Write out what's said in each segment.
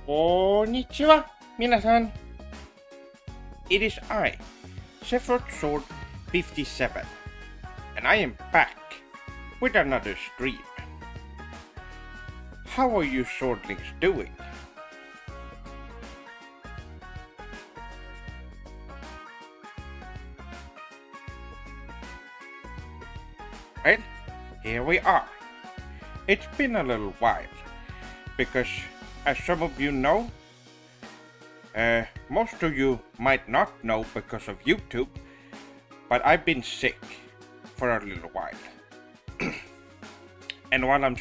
Konnichiwa, minasan. It is I, Sephiroth Sword 57, and I am back with another stream. How are you swordlings doing? Well, here we are. It's been a little while, because as some of you know, most of you might not know because of YouTube, but I've been sick for a little while. And while I'm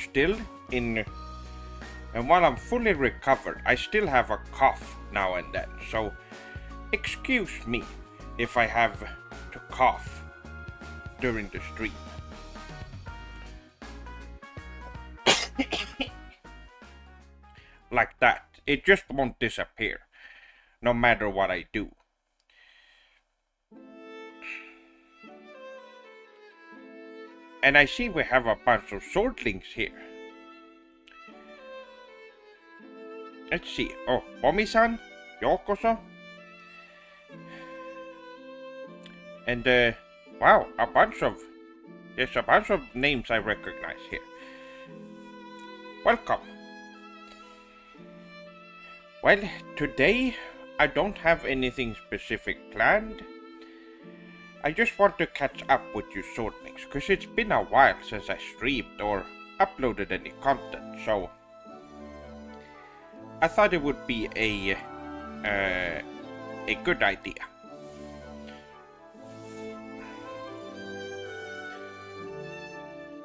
fully recovered, I still have a cough now and then, so excuse me if I have to cough during the stream. Like that. It just won't disappear, no matter what I do. And I see we have a bunch of swordlings here. Let's see. Oh, Omi-san, Yokoso. And wow, a bunch of names I recognize here. Welcome. Well, today I don't have anything specific planned. I just want to catch up with you swordlings, because it's been a while since I streamed or uploaded any content, so I thought it would be a good idea.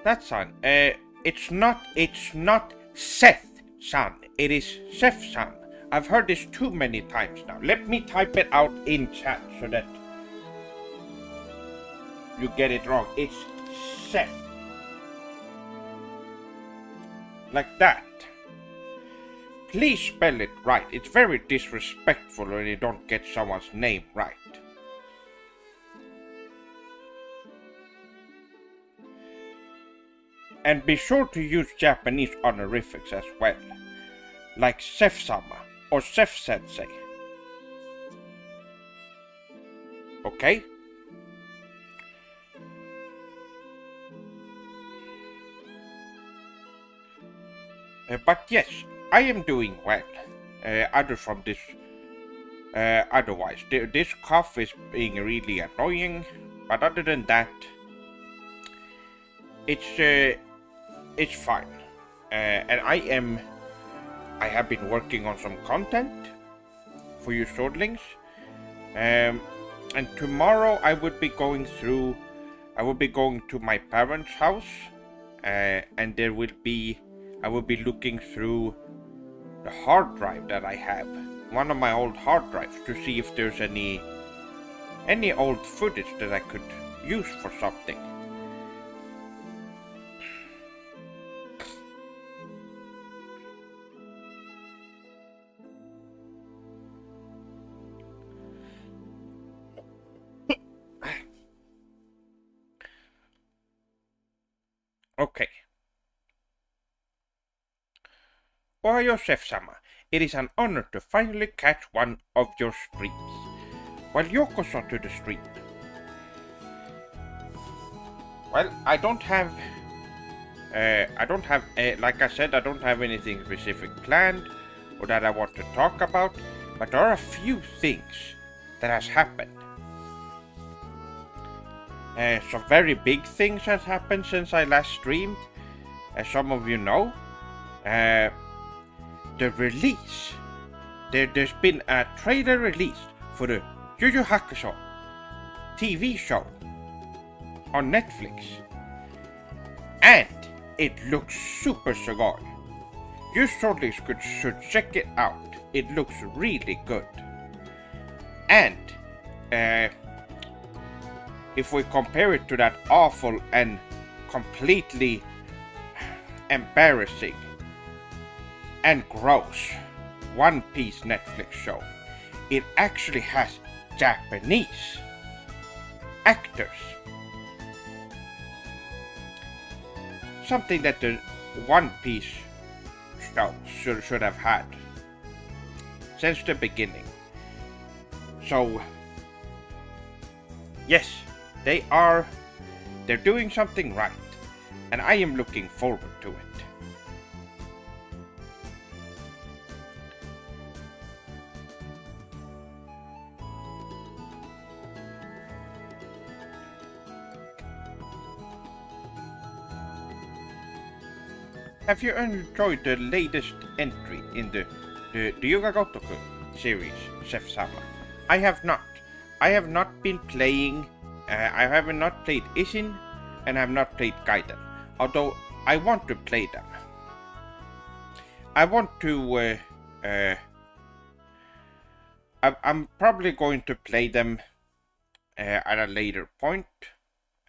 That son, it's not Seth-san, it is Seth-san. I've heard this too many times now. Let me type it out in chat so that you get it wrong. It's Seth. Like that. Please spell it right. It's very disrespectful when you don't get someone's name right. And be sure to use Japanese honorifics as well. Like Seth-sama or Seth-sensei. Okay? But yes, I am doing well. Otherwise, this cough is being really annoying. But other than that, it's fine. And I have been working on some content for you swordlings. And tomorrow I will be going to my parents' house, and I will be looking through the hard drive that I have, one of my old hard drives, to see if there's any old footage that I could use for something. Okay. Ohayo, Chef-sama. It is an honor to finally catch one of your streams. Well, Yokoso to the stream. Well, I don't have. Like I said, I don't have anything specific planned or that I want to talk about, but there are a few things that has happened. Some very big things has happened since I last streamed, as some of you know. The release. There's been a trailer released for the Yu Yu Hakusho TV show on Netflix. And it looks super sugoi. You certainly should check it out. It looks really good. And if we compare it to that awful and completely embarrassing and gross One Piece Netflix show, it actually has Japanese actors. Something that the One Piece show should have had since the beginning. So, yes, they're doing something right, and I am looking forward to it. Have you enjoyed the latest entry in the Ryuga Gotoku series, Chef-sama? I have not. I have not been playing. I have not played Ishin, and I have not played Gaiden. Although I want to play them. I want to. I'm probably going to play them at a later point.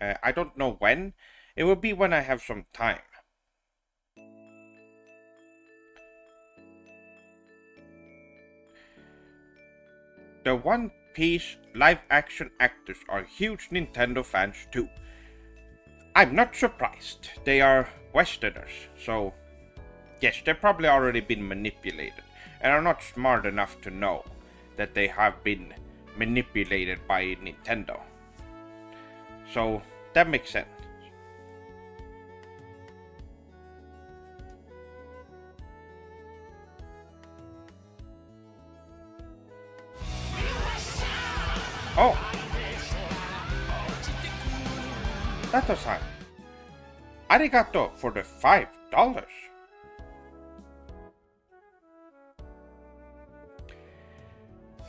I don't know when. It will be when I have some time. The One Piece live-action actors are huge Nintendo fans too. I'm not surprised. They are Westerners, so yes, they've probably already been manipulated and are not smart enough to know that they have been manipulated by Nintendo. So that makes sense. Oh! Tato-san, arigato for the $5.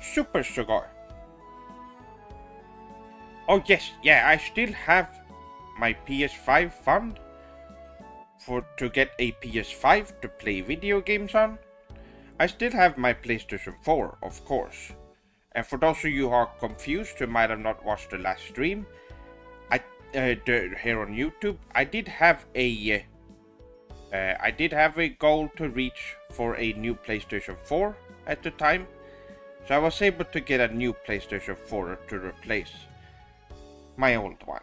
Super Sugoi. Oh yes, yeah, I still have my PS5 fund to get a PS5 to play video games on. I still have my PlayStation 4, of course. And for those of you who are confused, who might have not watched the last stream, here on YouTube, I did have a goal to reach for a new PlayStation 4 at the time, so I was able to get a new PlayStation 4 to replace my old one.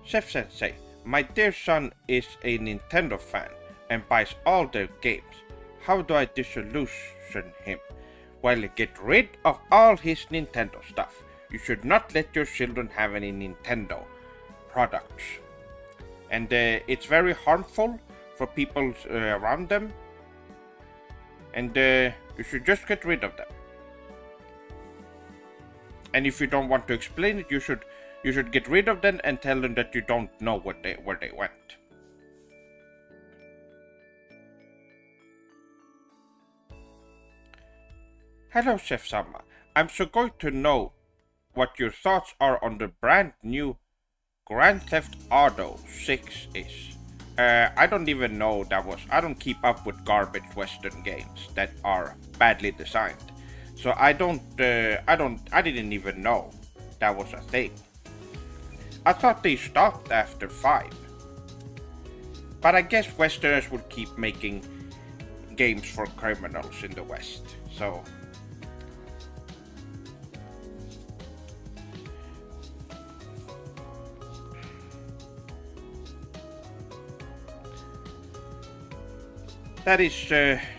Chef Sensei, my dear son is a Nintendo fan and buys all their games. How do I disillusion him? Well, get rid of all his Nintendo stuff. You should not let your children have any Nintendo products. And it's very harmful for people around them. And you should just get rid of them. And if you don't want to explain it, you should get rid of them and tell them that you don't know where they went. Hello, Chef-sama. I'm so going to know what your thoughts are on the brand new Grand Theft Auto 6 is. I don't even know I don't keep up with garbage Western games that are badly designed. So I didn't even know that was a thing. I thought they stopped after 5. But I guess Westerners will keep making games for criminals in the West, so... That is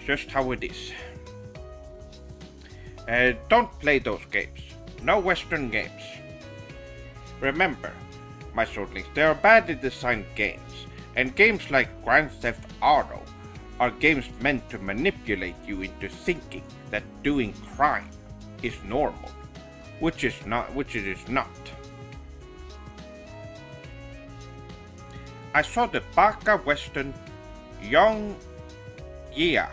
just how it is. Don't play those games. No Western games. Remember, my swordlings, they are badly designed games, and games like Grand Theft Auto are games meant to manipulate you into thinking that doing crime is normal, which it is not. I saw the baka Western Young Yeah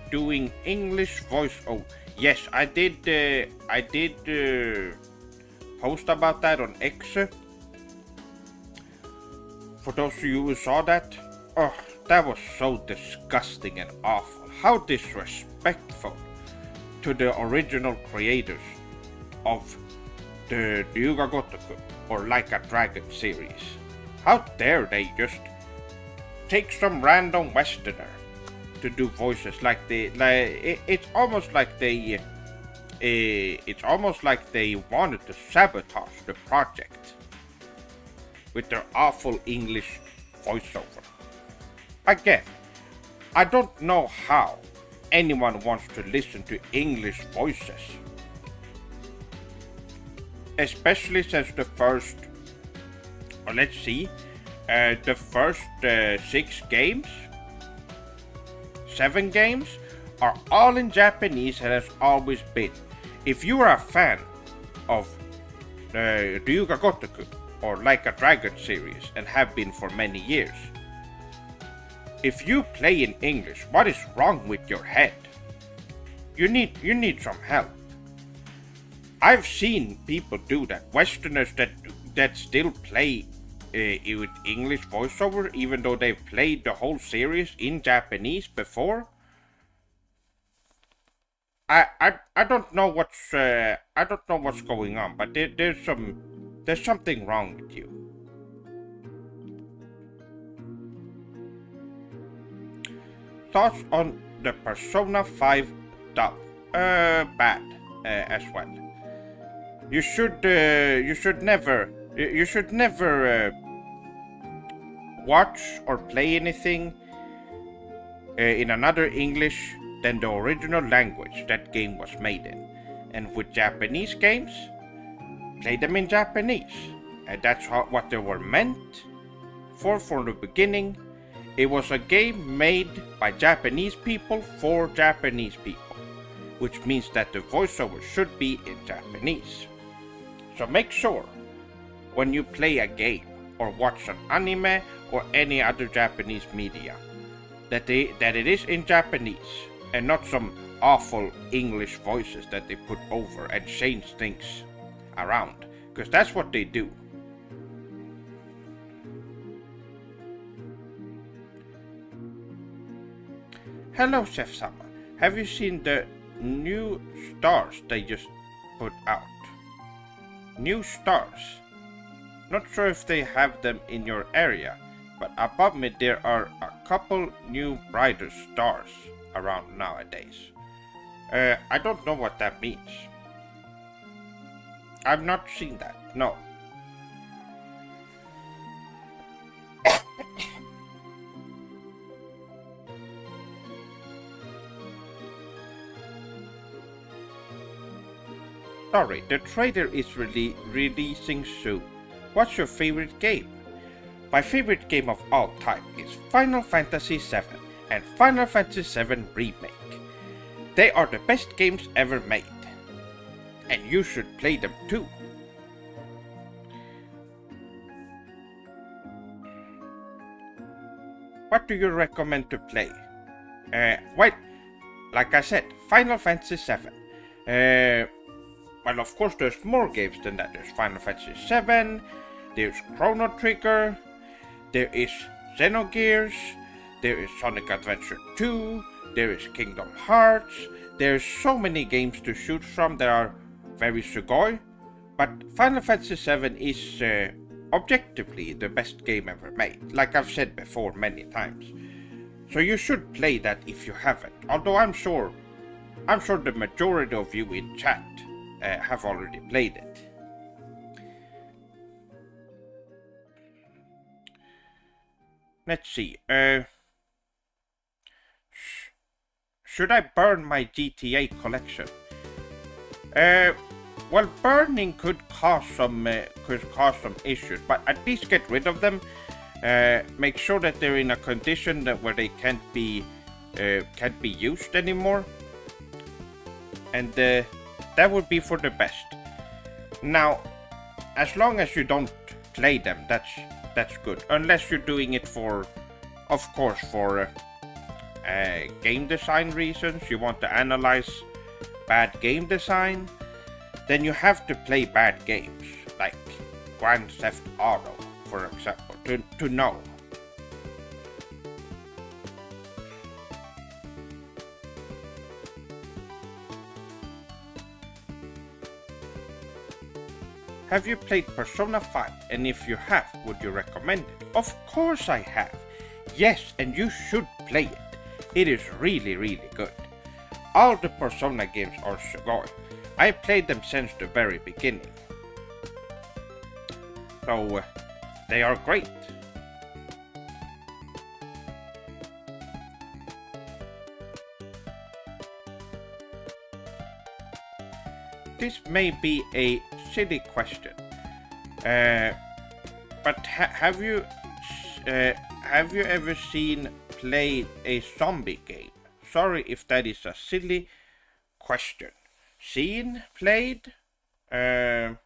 doing English voiceover. Yes, I did post about that on X. For those of you who saw that, oh, that was so disgusting and awful. How disrespectful to the original creators of the Ryuga Gotoku or Like a Dragon series. How dare they just take some random Westerner to do voices it's almost like they wanted to sabotage the project with their awful English voiceover. Again, I don't know how anyone wants to listen to English voices. Especially since the first, the first 7 games are all in Japanese and has always been. If you are a fan of Ryuga Gotoku or Like a Dragon series and have been for many years, if you play in English, what is wrong with your head? You need some help. I've seen people do that. Westerners that still play with English voiceover, even though they've played the whole series in Japanese before. I don't know what's going on, but there's something wrong with you. Thoughts on the Persona 5 dub? Bad as well. You should never watch or play anything in another English than the original language that game was made in. And with Japanese games, play them in Japanese. And that's what they were meant for from the beginning. It was a game made by Japanese people for Japanese people, which means that the voiceover should be in Japanese. So make sure when you play a game or watch an anime or any other Japanese media that it is in Japanese and not some awful English voices that they put over and change things around, because that's what they do. Hello, Chef Sama. Have you seen the new stars they just put out? New stars. Not sure if they have them in your area, but above me there are a couple new brighter stars around nowadays. I don't know what that means. I've not seen that, no. Sorry, the trailer is releasing soon. What's your favorite game? My favorite game of all time is Final Fantasy VII and Final Fantasy VII Remake. They are the best games ever made. And you should play them too. What do you recommend to play? Well, like I said, Final Fantasy VII. Well, of course, there's more games than that. There's Final Fantasy VII, there's Chrono Trigger, there is Xenogears, there is Sonic Adventure 2, there is Kingdom Hearts. There's so many games to choose from that are very sugoi, but Final Fantasy VII is objectively the best game ever made, like I've said before many times. So you should play that if you haven't, although I'm sure the majority of you in chat have already played it. Let's see. Should I burn my GTA collection? Uh, well, burning could cause some issues, but at least get rid of them. Make sure that they're in a condition where they can't be used anymore, and that would be for the best. Now, as long as you don't play them, that's good. Unless you're doing it for, of course, for game design reasons. You want to analyze bad game design, then you have to play bad games, like Grand Theft Auto, for example, to know. Have you played Persona 5? And if you have, would you recommend it? Of course I have. Yes, and you should play it. It is really, really good. All the Persona games are Sugoi. I played them since the very beginning. So, they are great. This may be a silly question, but have you ever played a zombie game? Sorry if that is a silly question. Seen, played? Well,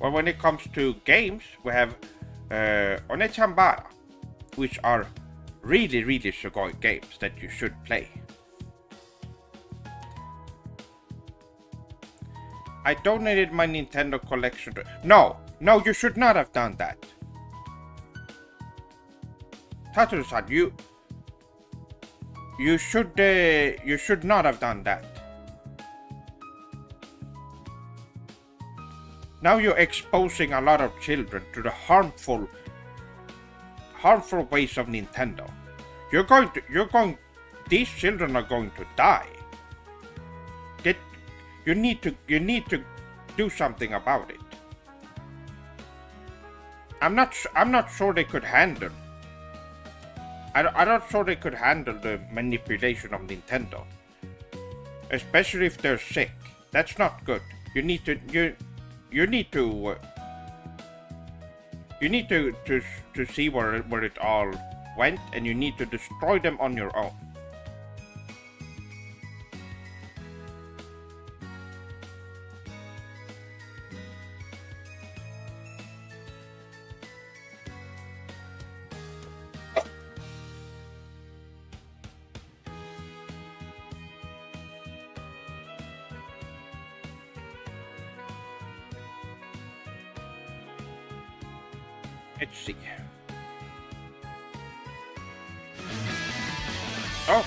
when it comes to games, we have Onechambara, which are really, really Sugoi games that you should play. I donated my Nintendo collection to... No, you should not have done that. Tataru-san, you should not have done that. Now you're exposing a lot of children to the harmful ways of Nintendo. These children are going to die. You need to do something about it. I'm not sure they could handle. I'm not sure they could handle the manipulation of Nintendo, especially if they're sick. That's not good. You need to see where it all went, and you need to destroy them on your own. Let's see. Oh,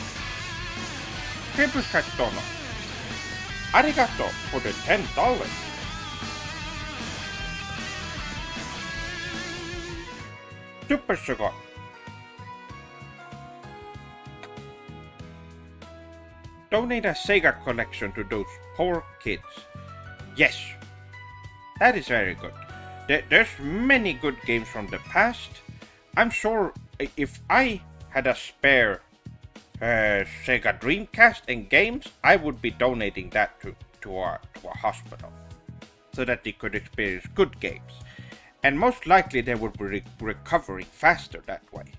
Kebus Dono. Arigato for the $10. Super Sugoi. Donate a Sega collection to those poor kids. Yes, that is very good. There's many good games from the past. I'm sure if I had a spare Sega Dreamcast and games, I would be donating that to a hospital so that they could experience good games. And most likely they would be recovering faster that way.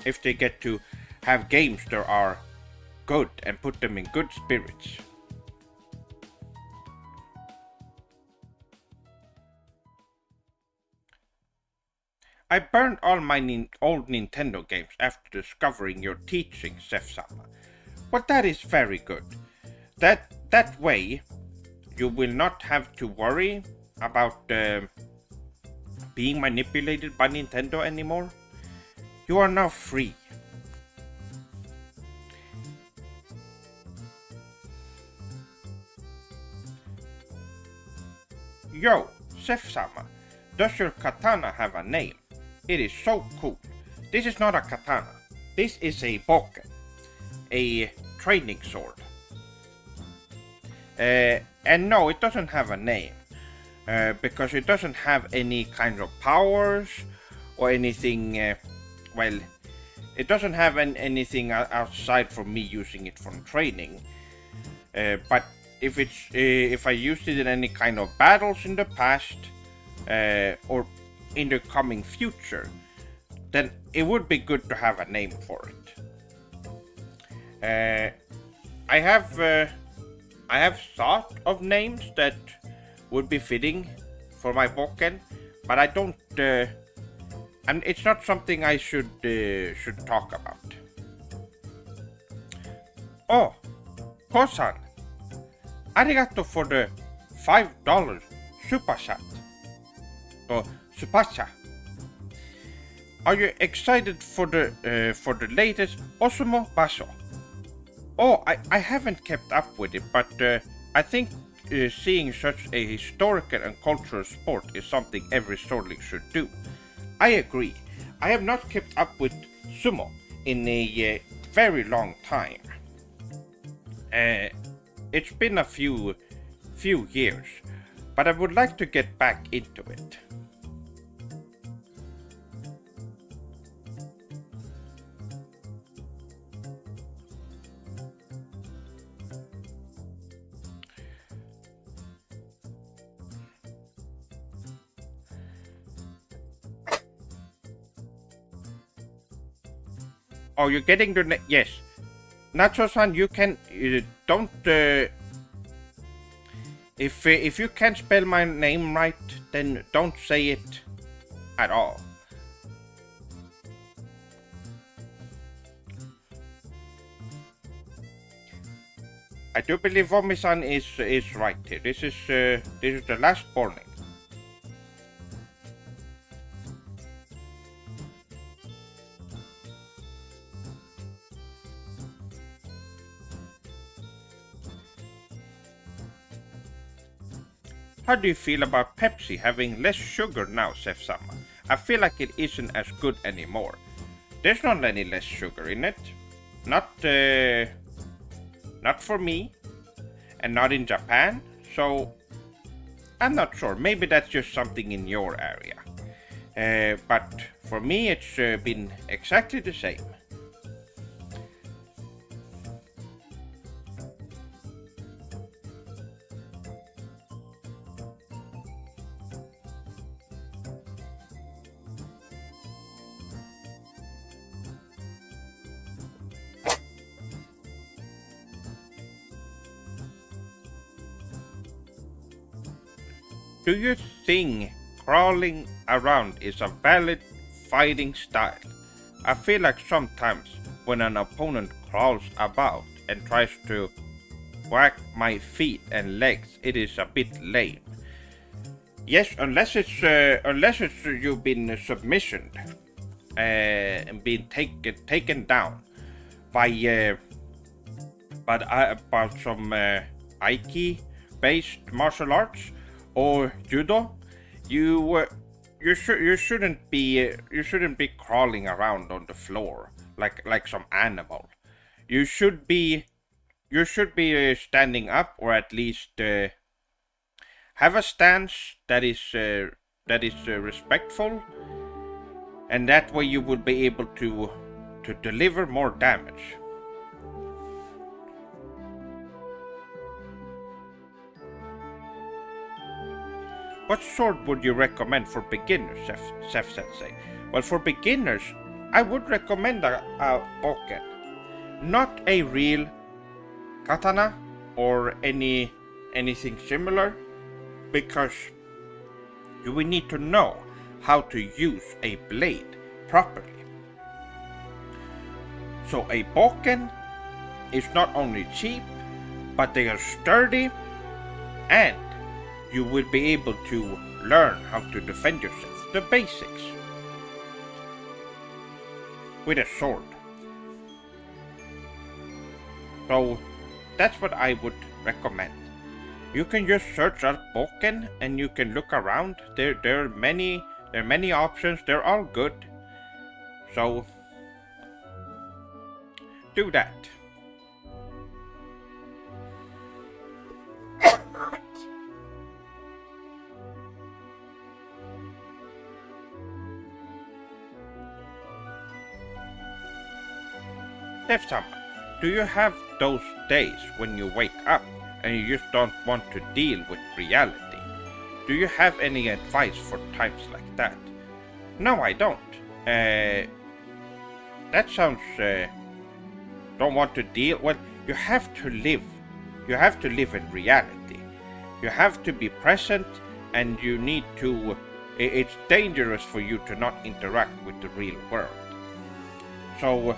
If they get to have games that are good and put them in good spirits. I burned all my old Nintendo games after discovering your teaching, Sef-sama. But that is very good. That way, you will not have to worry about being manipulated by Nintendo anymore. You are now free. Yo, Sef-sama, does your katana have a name? It is so cool. This is not a katana. This is a baka, a training sword. And no, it doesn't have a name. Because it doesn't have any kind of powers or anything. Well, it doesn't have anything outside from me using it for training. But if I used it in any kind of battles in the past, or in the coming future, then it would be good to have a name for it. I have thought of names that would be fitting for my boken, but I don't. And it's not something I should talk about. Oh, Kosan, arigato for the $5 super chat. Or supacha. Are you excited for the latest Osumo Basho? Oh, I haven't kept up with it, but I think seeing such a historical and cultural sport is something every swordling should do. I agree. I have not kept up with sumo in a very long time. It's been a few years, but I would like to get back into it. Oh, you're getting the yes. Nacho-san, you can don't if you can't spell my name right, then don't say it at all. I do believe Vomi-san is right here. This is the last warning. How do you feel about Pepsi having less sugar now, Sef-sama? I feel like it isn't as good anymore. There's not any less sugar in it. Not for me, and not in Japan, so I'm not sure. Maybe that's just something in your area. But for me, it's been exactly the same. Do you think crawling around is a valid fighting style? I feel like sometimes when an opponent crawls about and tries to whack my feet and legs, it is a bit lame. Yes, unless it's you've been submissioned and been taken down by some Aiki-based martial arts or judo. You shouldn't be crawling around on the floor like some animal. You should be standing up, or at least have a stance that is respectful, and that way you will be able to deliver more damage. What sword would you recommend for beginners, Sef Sensei? Well, for beginners, I would recommend a boken, not a real katana or anything similar, because you will need to know how to use a blade properly. So a boken is not only cheap, but they are sturdy, and you will be able to learn how to defend yourself, the basics, with a sword. So that's what I would recommend. You can just search up boken and you can look around. There are many options. They're all good. So do that. Sef-sama, do you have those days when you wake up and you just don't want to deal with reality. Do you have any advice for times like that? No, I don't. That sounds, don't want to deal. Well, you have to live. You have to live in reality. You have to be present, and you need to. It's dangerous for you to not interact with the real world. So,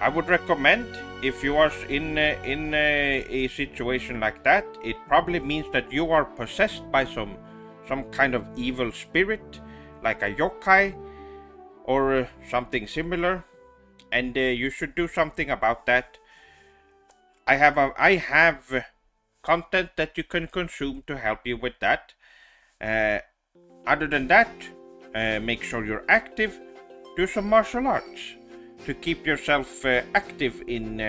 I would recommend, if you are in a situation like that, it probably means that you are possessed by some kind of evil spirit, like a yokai or something similar, and you should do something about that. I have content that you can consume to help you with that. Other than that, make sure you're active. Do some martial arts to keep yourself active in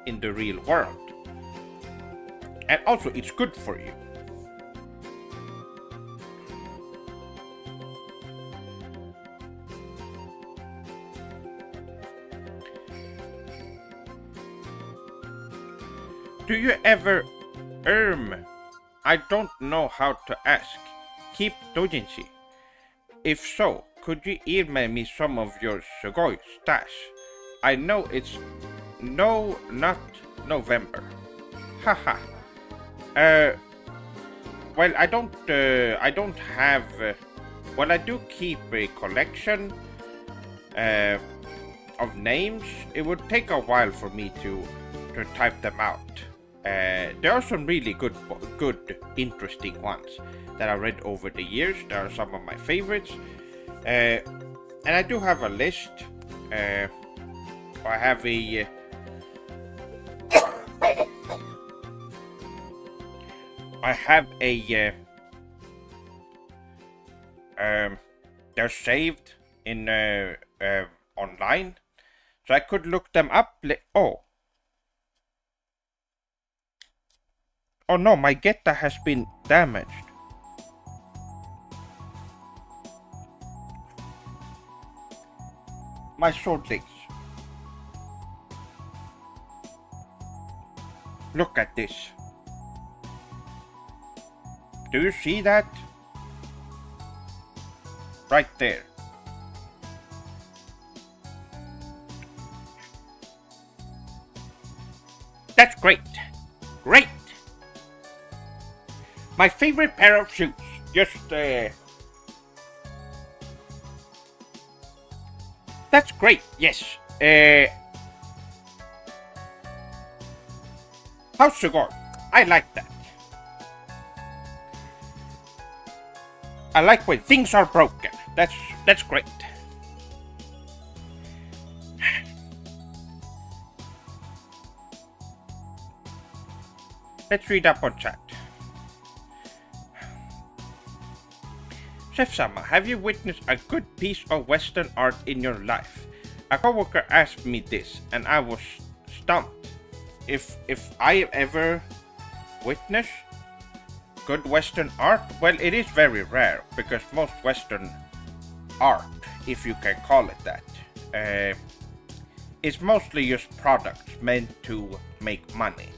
in the real world. And also, it's good for you. Do you ever I don't know how to ask. Keep doujinshi? If so, could you email me some of your Sugoi stash? I know it's not November. Haha. Well, I don't have. Well, I do keep a collection of names. It would take a while for me to type them out. There are some really good, interesting ones that I read over the years. There are some of my favorites, and I do have a list. I have a. I have a. They're saved in online, so I could look them up. Oh no, my Geta has been damaged. My swordlings. Look at this. Do you see that? Right there. That's great. Great. My favorite pair of shoes. Just, That's great, yes. How's Sugoi? I like that. I like when things are broken. That's great. Let's read up on chat. Chef-sama, have you witnessed a good piece of Western art in your life? A coworker asked me this, and I was stumped. If I ever witnessed good Western art, well, it is very rare, because most Western art, if you can call it that, is mostly just products meant to make money.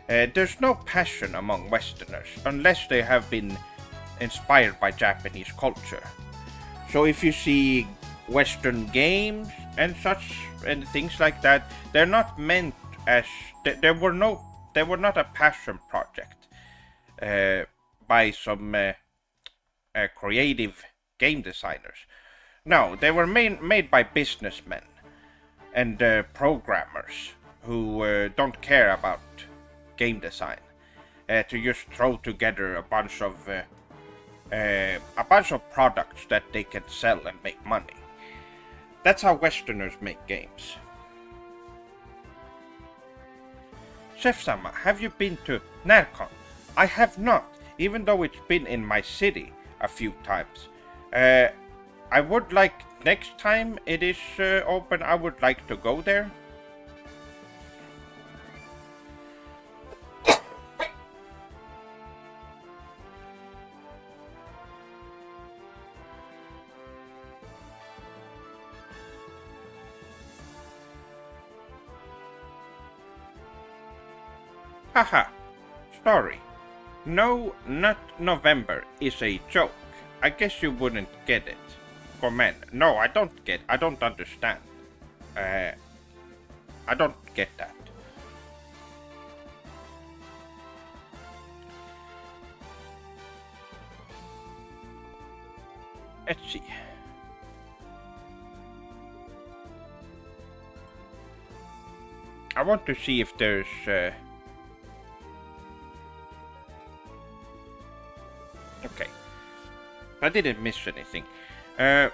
There's no passion among Westerners, unless they have been inspired by Japanese culture. So if you see Western games and such and things like that, they're not meant as they were not a passion project by some creative game designers. No, they were made by businessmen and programmers who don't care about game design, to just throw together a bunch of products that they can sell and make money. That's how Westerners make games. Chef-sama, have you been to Narcon? I have not, even though it's been in my city a few times. I would like, next time it is open, I would like to go there. Haha, sorry. No, not November is a joke. I guess you wouldn't get it. Comment. No, I don't understand. I don't get that. Let's see. I want to see if there's okay. I didn't miss anything. I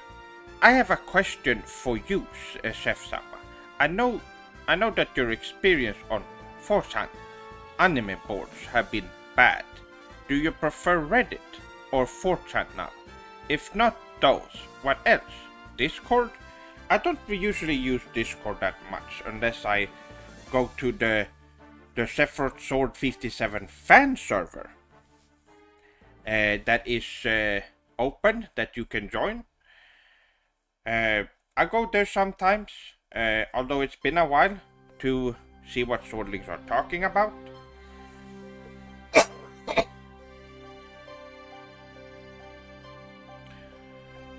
have a question for you, Chef-sama. I know that your experience on 4chan anime boards have been bad. Do you prefer Reddit or 4chan now? If not those, what else? Discord? I don't usually use Discord that much unless I go to the Sephiroth Sword 57 fan server. That is open, that you can join. I go there sometimes, although it's been a while, to see what swordlings are talking about.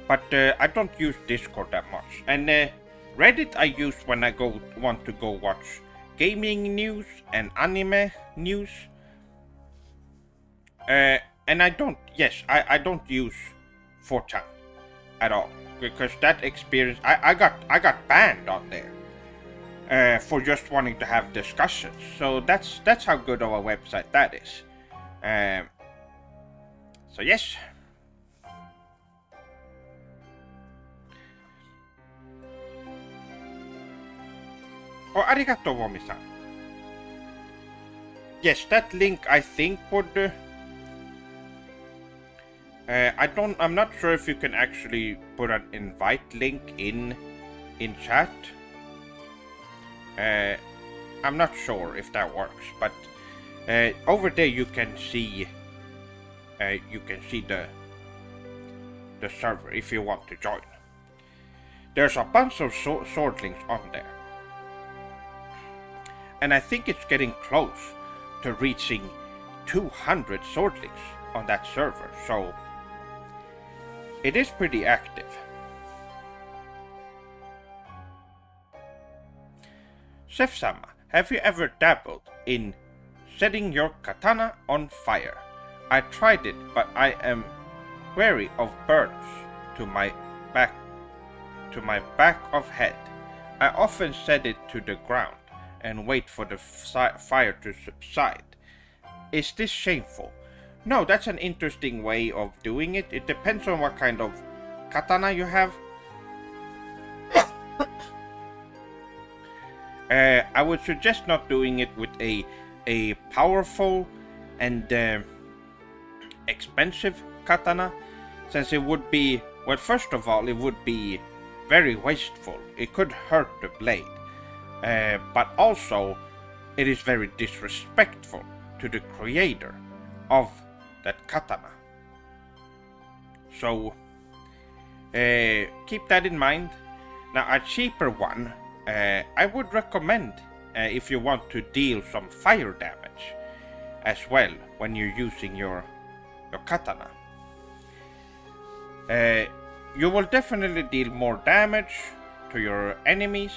But I don't use Discord that much. And Reddit I use when I want to go watch gaming news and anime news. And I don't use 4chan at all, because that experience I got banned on there for just wanting to have discussions. So that's how good of a website that is. So yes. Oh, arigato, Womi-san. Yes, that link I think would. I'm not sure if you can actually put an invite link in chat. I'm not sure if that works, but over there you can see the server if you want to join. There's a bunch of swordlings on there, and I think it's getting close to reaching 200 swordlings on that server, so it is pretty active. Chef-sama, have you ever dabbled in setting your katana on fire? I tried it, but I am wary of burns to my back of head. I often set it to the ground and wait for the fire to subside. Is this shameful? No, that's an interesting way of doing it. It depends on what kind of katana you have. I would suggest not doing it with a powerful and expensive katana, since it would be, well, first of all, it would be very wasteful. It could hurt the blade, but also it is very disrespectful to the creator of that katana. So keep that in mind. Now, a cheaper one I would recommend if you want to deal some fire damage as well when you're using your katana. You will definitely deal more damage to your enemies,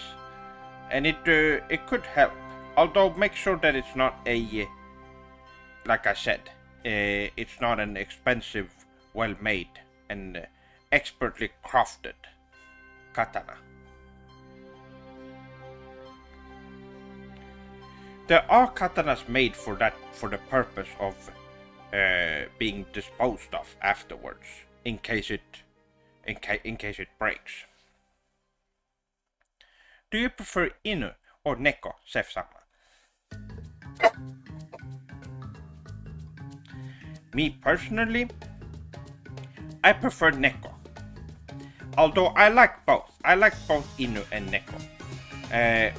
and it could help. Although make sure that it's not like I said, it's not an expensive, well-made and expertly crafted katana. There are katanas made for the purpose of being disposed of afterwards, in case it breaks. Do you prefer Inu or Neko, Chef-sama? Me personally, I prefer Neko. Although I like both. I like both Inu and Neko.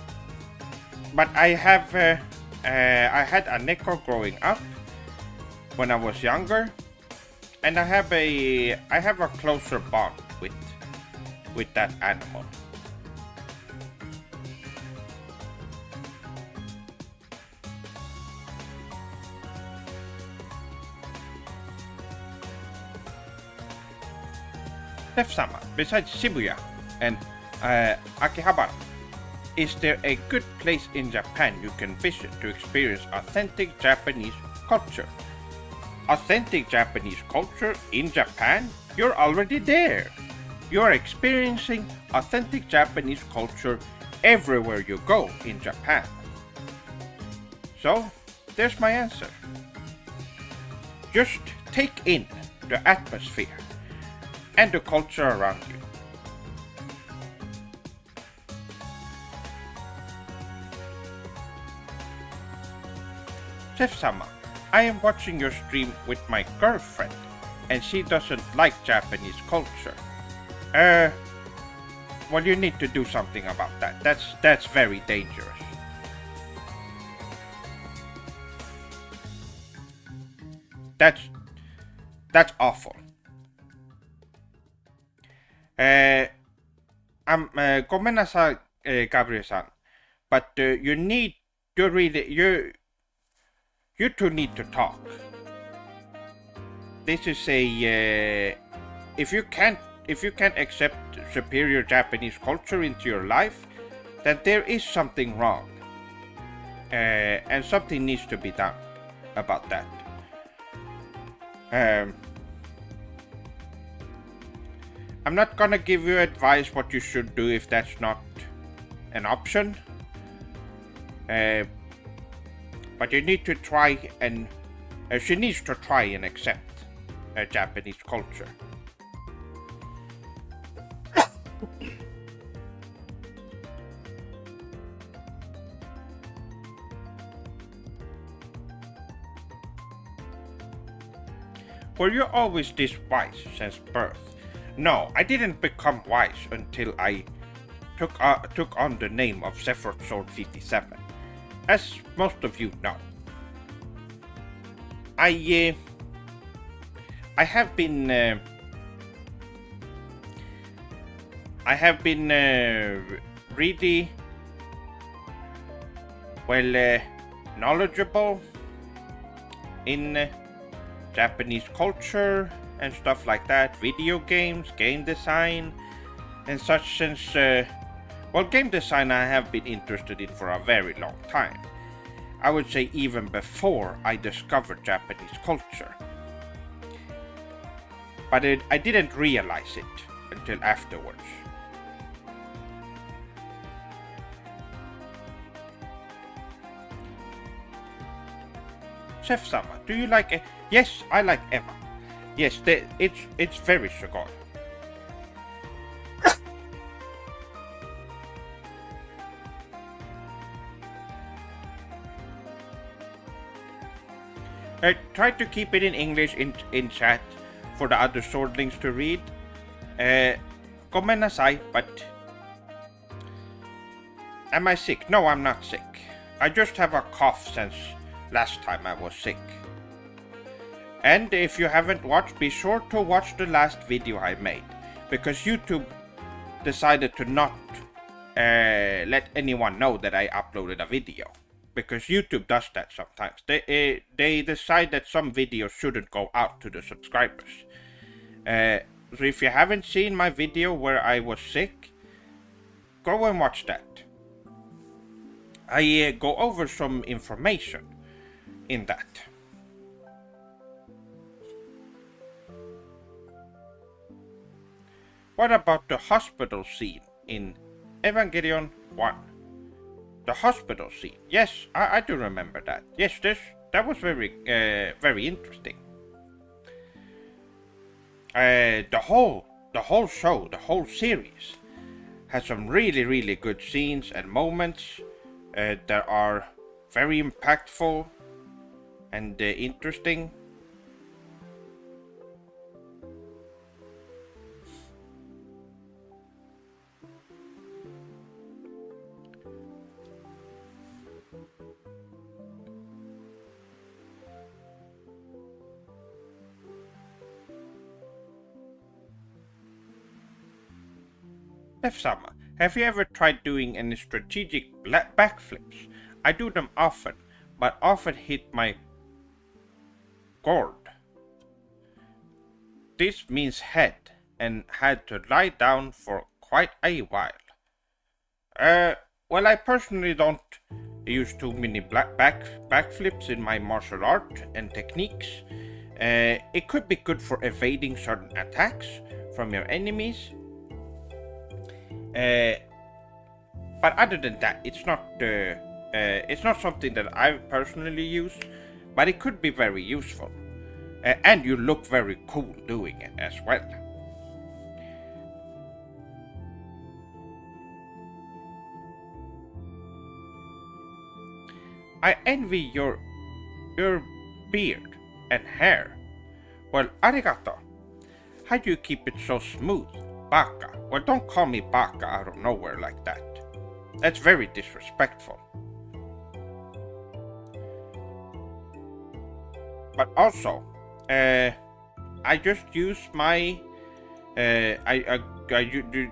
But I had a Neko growing up when I was younger, and I have a closer bond with that animal. Chef-sama, besides Shibuya and Akihabara, is there a good place in Japan you can visit to experience authentic Japanese culture? Authentic Japanese culture in Japan? You're already there. You're experiencing authentic Japanese culture everywhere you go in Japan. So, there's my answer. Just take in the atmosphere and the culture around you. Chef-sama, I am watching your stream with my girlfriend, and she doesn't like Japanese culture. Well, you need to do something about that. That's very dangerous. That's awful. Gomenasai, Gabriel-san, but you need to really you two need to talk. This is a if you can't accept superior Japanese culture into your life, then there is something wrong, and something needs to be done about that. I'm not gonna give you advice what you should do if that's not an option. But you need to try and she needs to try and accept Japanese culture. Were you always this wise since birth? No, I didn't become wise until I took on the name of Sephiroth Sword 57. As most of you know, I have been really well knowledgeable in Japanese culture and stuff like that, video games, game design, and such. Since well, game design I have been interested in for a very long time. I would say even before I discovered Japanese culture. But I didn't realize it until afterwards. Chef-sama, do you like it? Yes, I like Eva. Yes, it's very sugoi. Try to keep it in English in chat for the other swordlings to read. Gomenasai, but am I sick? No, I'm not sick. I just have a cough since last time I was sick. And if you haven't watched, be sure to watch the last video I made, because YouTube decided to not let anyone know that I uploaded a video. Because YouTube does that sometimes. They decide that some videos shouldn't go out to the subscribers. So if you haven't seen my video where I was sick, go and watch that. I go over some information in that. What about the hospital scene in Evangelion 1? The hospital scene. Yes, I do remember that. Yes, that was very interesting. The whole show, the whole series, has some really good scenes and moments that are very impactful and interesting. F-sama, have you ever tried doing any strategic backflips? I do them often, but often hit my gourd. This means head. and had to lie down for quite a while. Well, I personally don't use too many backflips in my martial art and techniques. It could be good for evading certain attacks from your enemies. But other than that, it's not something that I personally use, but it could be very useful. And you look very cool doing it as well. I envy your beard and hair. Well, arigato. How do you keep it so smooth? Baka. Well, don't call me baka out of nowhere like that. That's very disrespectful. But also, I just use my I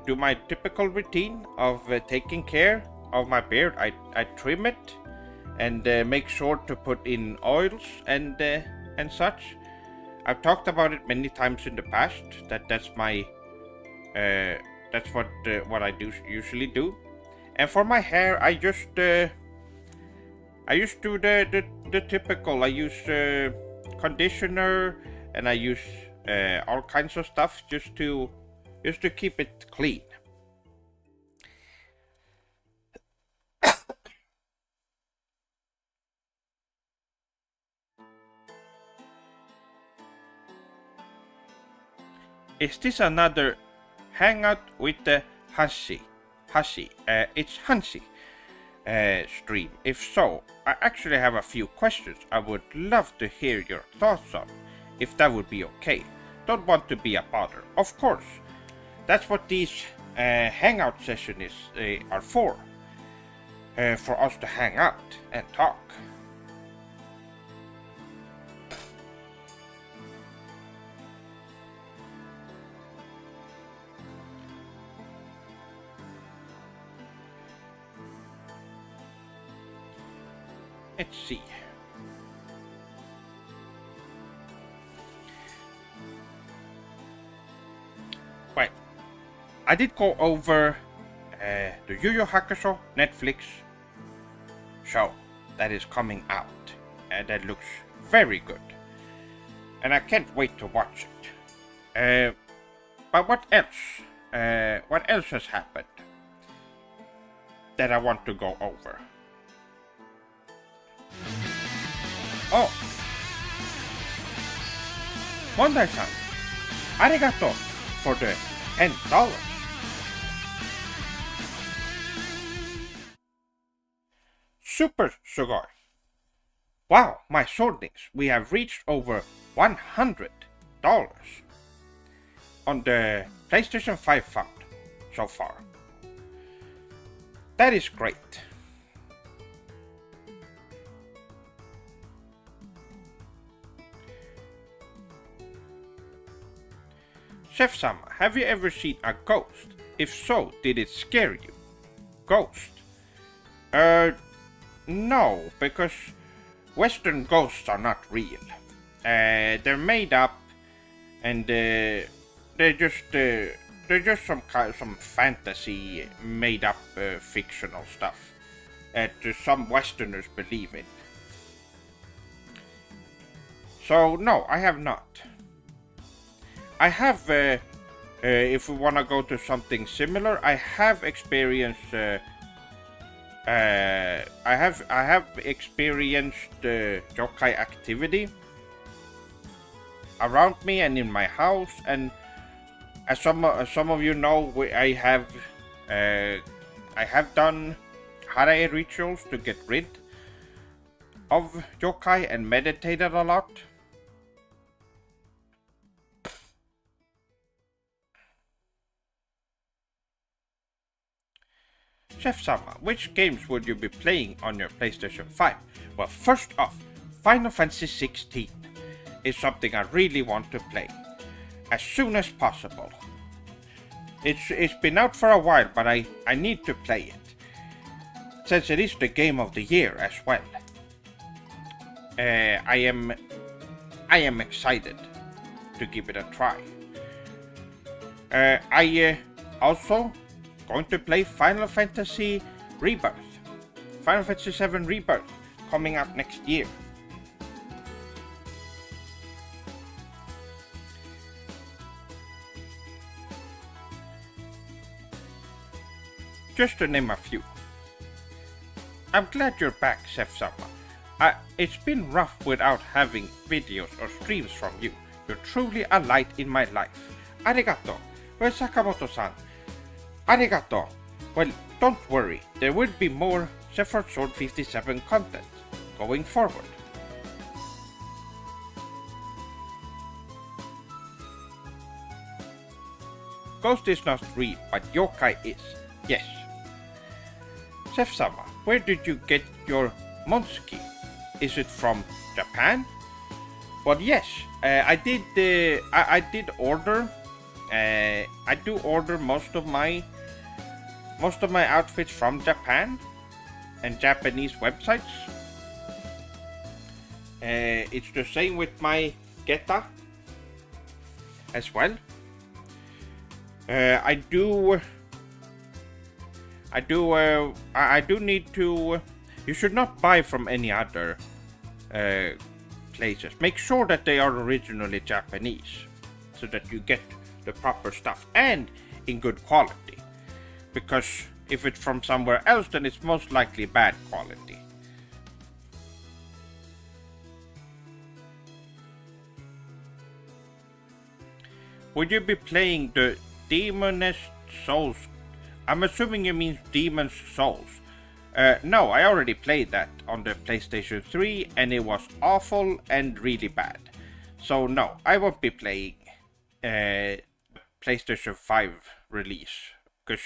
do my typical routine of taking care of my beard. I trim it and make sure to put in oils and such. I've talked about it many times in the past. That's what I usually do. And for my hair, I just do the typical. I use conditioner and I use all kinds of stuff just to keep it clean. Is this another hangout with the Hashi? It's Hanshi stream. If so, I actually have a few questions I would love to hear your thoughts on, if that would be okay. Don't want to be a bother, of course. That's what these hangout sessions are for us to hang out and talk. Let's see. Well, I did go over the Yu Yu Hakusho Netflix show that is coming out, and that looks very good. And I can't wait to watch it. But what else? What else has happened that I want to go over? Oh, Mondai-san, arigato for the $10. Super Sugoi. Wow, my swordlings, we have reached over $100 on the PlayStation 5 fund so far. That is great. Chef-sama, have you ever seen a ghost? If so, did it scare you? Ghost? No, because Western ghosts are not real. They're made up, and they're just some fantasy, made up fictional stuff that some Westerners believe in. So no, I have not. I have, if we want to go to something similar, I have experienced, I have experienced yokai activity around me and in my house, and as some of you know, I have done harae rituals to get rid of yokai and meditated a lot. Chef-sama, which games would you be playing on your PlayStation 5? Well, first off, Final Fantasy 16 is something I really want to play as soon as possible. It's been out for a while, but I need to play it, since it is the game of the year as well. I am excited to give it a try. I also going to play Final Fantasy Rebirth. Final Fantasy 7 Rebirth coming out next year. Just to name a few. I'm glad you're back, Chef-sama. It's been rough without having videos or streams from you. You're truly a light in my life. Arigato. Well, Sakamoto-san. Arigato. Well, don't worry. There will be more Sephiroth Sword 57 content going forward. Ghost is not real, but yokai is. Yes. Chef-sama, where did you get your Monsuki? Is it from Japan? Well, yes, I did order. I do order most of my outfits from Japan and Japanese websites. It's the same with my Geta as well. I do need to. You should not buy from any other places. Make sure that they are originally Japanese, so that you get the proper stuff and in good quality. Because if it's from somewhere else, then it's most likely bad quality. Would you be playing the Demon's Souls? I'm assuming you mean Demon's Souls. No, I already played that on the PlayStation 3 and it was awful and really bad. So no, I won't be playing PlayStation 5 release. Because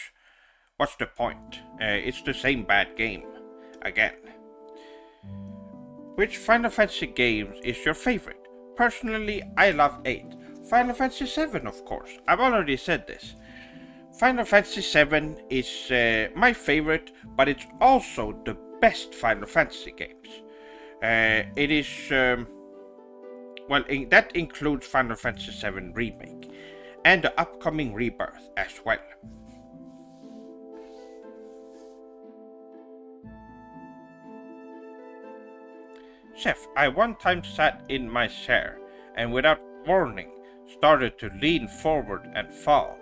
what's the point? It's the same bad game again. Which Final Fantasy games is your favorite? Personally, I love 8. Final Fantasy 7, of course. I've already said this. Final Fantasy 7 is my favorite, but it's also the best Final Fantasy games. It is, that includes Final Fantasy 7 Remake and the upcoming Rebirth as well. Chef, I one time sat in my chair and without warning started to lean forward and fall.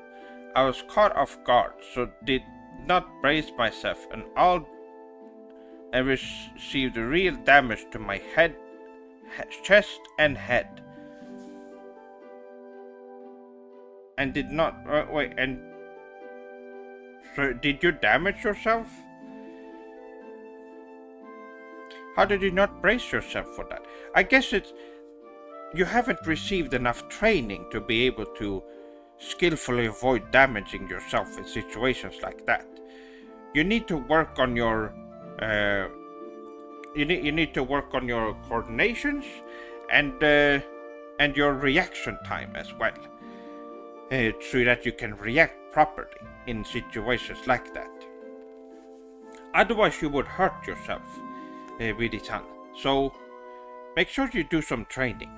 I was caught off guard, so did not brace myself and received real damage to my head, chest and head. And did not, so did you damage yourself? How did you not brace yourself for that? I guess you haven't received enough training to be able to skillfully avoid damaging yourself in situations like that. You need to work on your you need to work on your coordinations and your reaction time as well, so that you can react properly in situations like that. Otherwise, you would hurt yourself, Vidi-san. So make sure you do some training.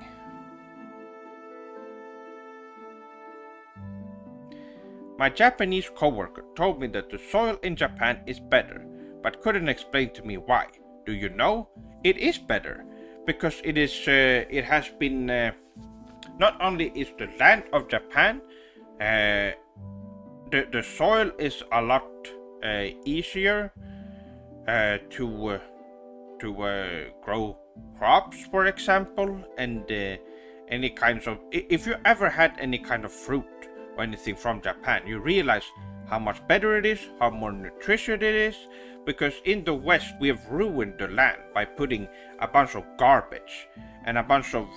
My Japanese coworker told me that the soil in Japan is better, but couldn't explain to me why. Do you know? It is better because it is. It has been. Not only is the land of Japan, the soil is a lot easier to grow crops, for example, and any kinds of. If you ever had any kind of fruit or anything from Japan, you realize how much better it is, how more nutritious it is, because in the West we have ruined the land by putting a bunch of garbage and a bunch of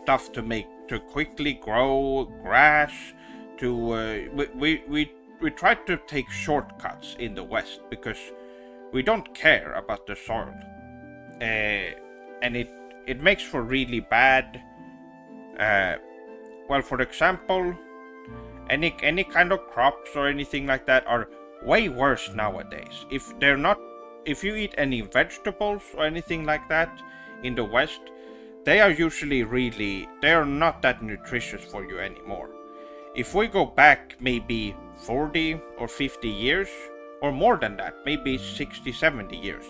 stuff to quickly grow grass. We try to take shortcuts in the West because we don't care about the soil, and it makes for really bad. For example, any kind of crops or anything like that are way worse nowadays. If you eat any vegetables or anything like that in the West, they are usually they are not that nutritious for you anymore. if we go back maybe 40 or 50 years, or more than that, maybe 60, 70 years,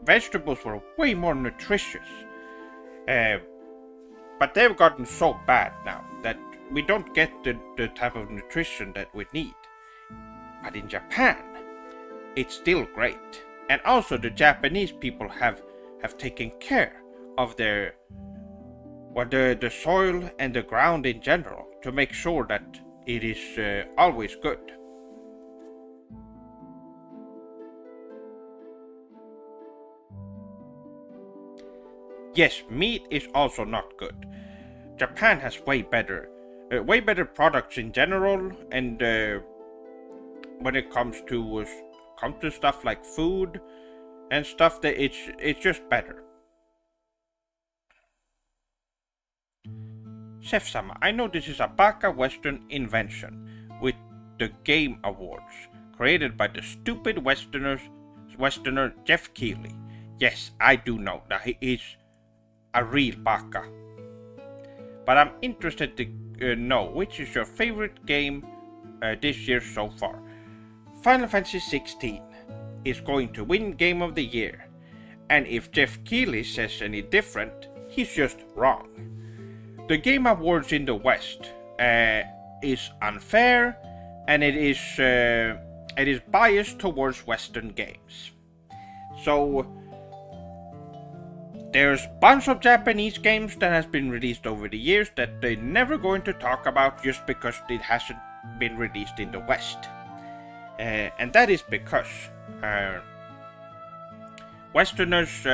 vegetables were way more nutritious. But they've gotten so bad now that we don't get the type of nutrition that we need. But in Japan, it's still great. And also the Japanese people have taken care of the soil and the ground in general to make sure that it is always good. Yes, meat is also not good. Japan has way better products in general, and when it comes to stuff like food and stuff, that it's just better. Chef-sama, I know this is a baka Western invention with the Game Awards, created by the stupid Westerner Jeff Keighley. Yes, I do know that he is a real baka. But I'm interested to know which is your favorite game this year so far. Final Fantasy 16 is going to win Game of the Year, and if Jeff Keighley says any different, he's just wrong. The Game Awards in the West is unfair, and it is biased towards Western games. So there's a bunch of Japanese games that has been released over the years that they're never going to talk about just because it hasn't been released in the West. And that is because Westerners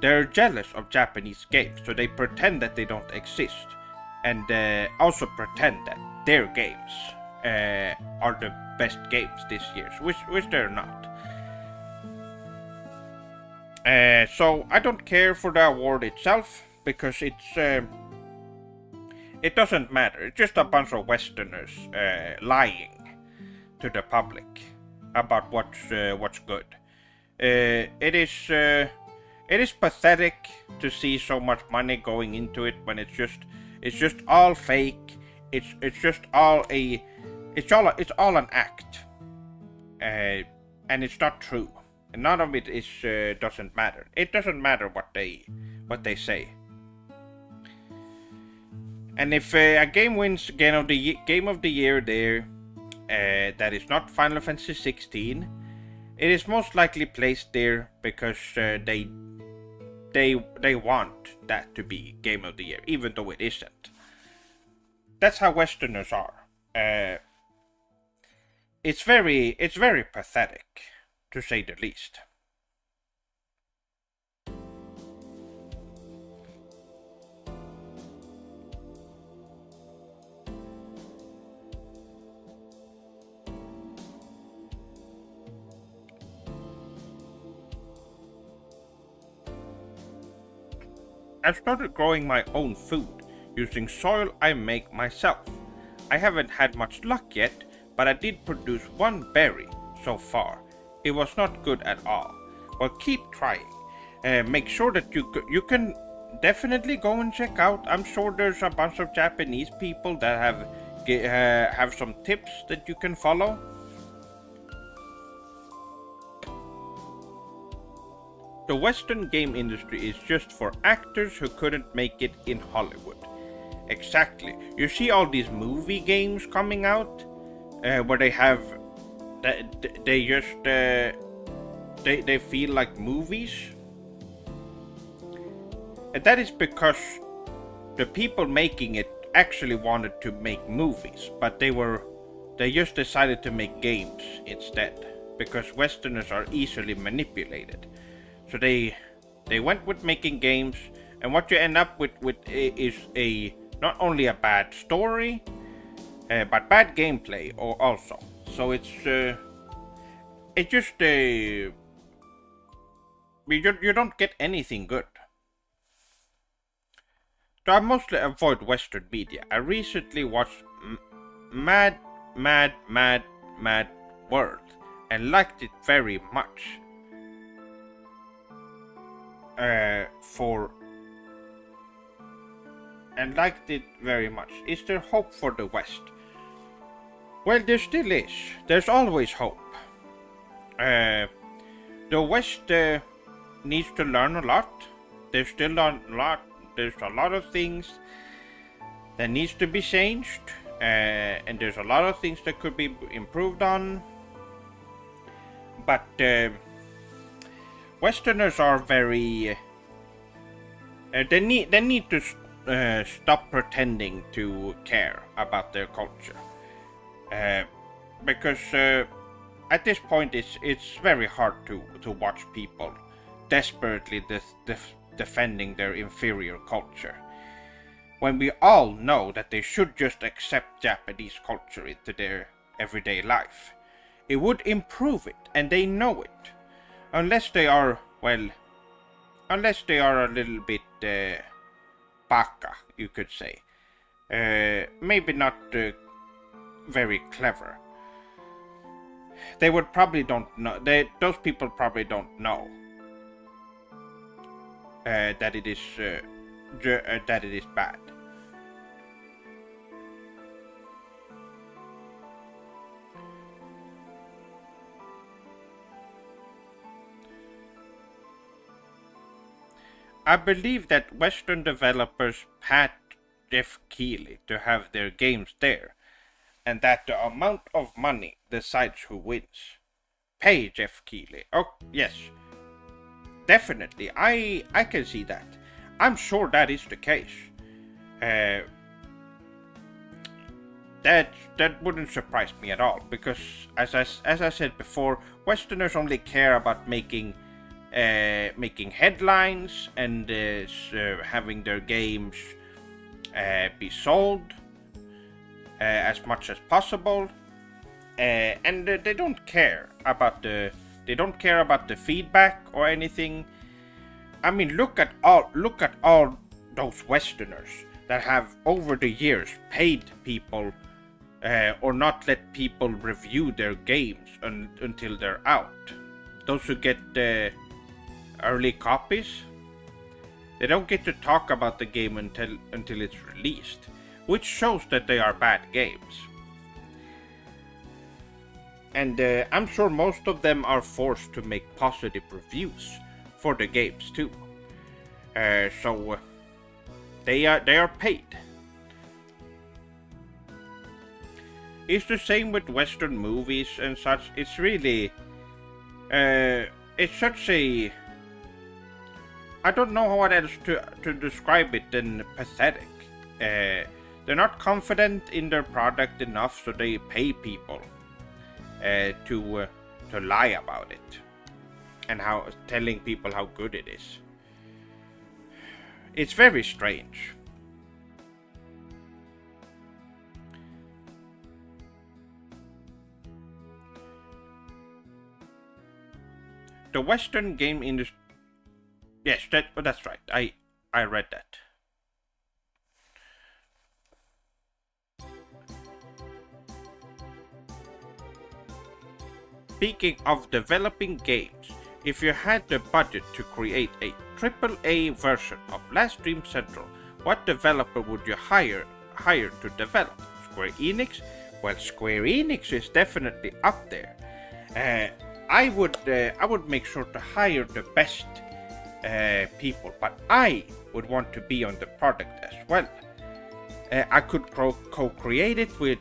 they're jealous of Japanese games, so they pretend that they don't exist, and also pretend that their games are the best games this year, which they're not. So I don't care for the award itself, because it doesn't matter. It's just a bunch of Westerners lying to the public about what's good. It is pathetic to see so much money going into it when it's just all fake. It's just all it's all an act, and it's not true. And none of it doesn't matter. It doesn't matter what they say. And if a game wins Game of the Year there, that is not Final Fantasy 16, it is most likely placed there because they want that to be Game of the Year, even though it isn't. That's how Westerners are. It's very pathetic, to say the least. I've started growing my own food, using soil I make myself. I haven't had much luck yet, but I did produce one berry so far. It was not good at all. Well, keep trying. Make sure that you can definitely go and check out. I'm sure there's a bunch of Japanese people that have some tips that you can follow. The Western game industry is just for actors who couldn't make it in Hollywood. Exactly. You see all these movie games coming out where they have they just they feel like movies, and that is because the people making it actually wanted to make movies, but they just decided to make games instead, because Westerners are easily manipulated. So they went with making games, and what you end up with is not only a bad story, but bad gameplay also. So it's just you don't get anything good. So I mostly avoid Western media. I recently watched Mad World and liked it very much. and liked it very much. Is there hope for the West? Well, there still is. There's always hope. The West needs to learn a lot. There's still a lot. There's a lot of things that needs to be changed, and there's a lot of things that could be improved on. But Westerners are very. They need to stop pretending to care about their culture, because at this point it's very hard to watch people desperately defending their inferior culture, when we all know that they should just accept Japanese culture into their everyday life. It would improve it, and they know it, unless they are a little bit baka, you could say. Maybe not very clever. They would probably don't know. Those people probably don't know that it is bad. I believe that Western developers pat Jeff Keighley to have their games there, and that the amount of money decides who wins. Pay Jeff Keighley. Oh, yes. Definitely. I can see that. I'm sure that is the case. That wouldn't surprise me at all, because as I said before, Westerners only care about making headlines and having their games be sold as much as possible, and they don't care about the feedback or anything. I mean, look at all those Westerners that have over the years paid people or not let people review their games until they're out. Those who get early copies, they don't get to talk about the game until it's released, which shows that they are bad games. And I'm sure most of them are forced to make positive reviews for the games too. So they are paid. It's the same with Western movies and such. It's really it's such a, I don't know what else to describe it than pathetic. They're not confident in their product enough, so they pay people to lie about it and telling people how good it is. It's very strange. The Western game industry. Yes, that's right. I read that. Speaking of developing games, if you had the budget to create a AAA version of Last Dream Central, what developer would you hire to develop? Square Enix? Well, Square Enix is definitely up there. I would make sure to hire the best people, but I would want to be on the product as well. I could co-create it with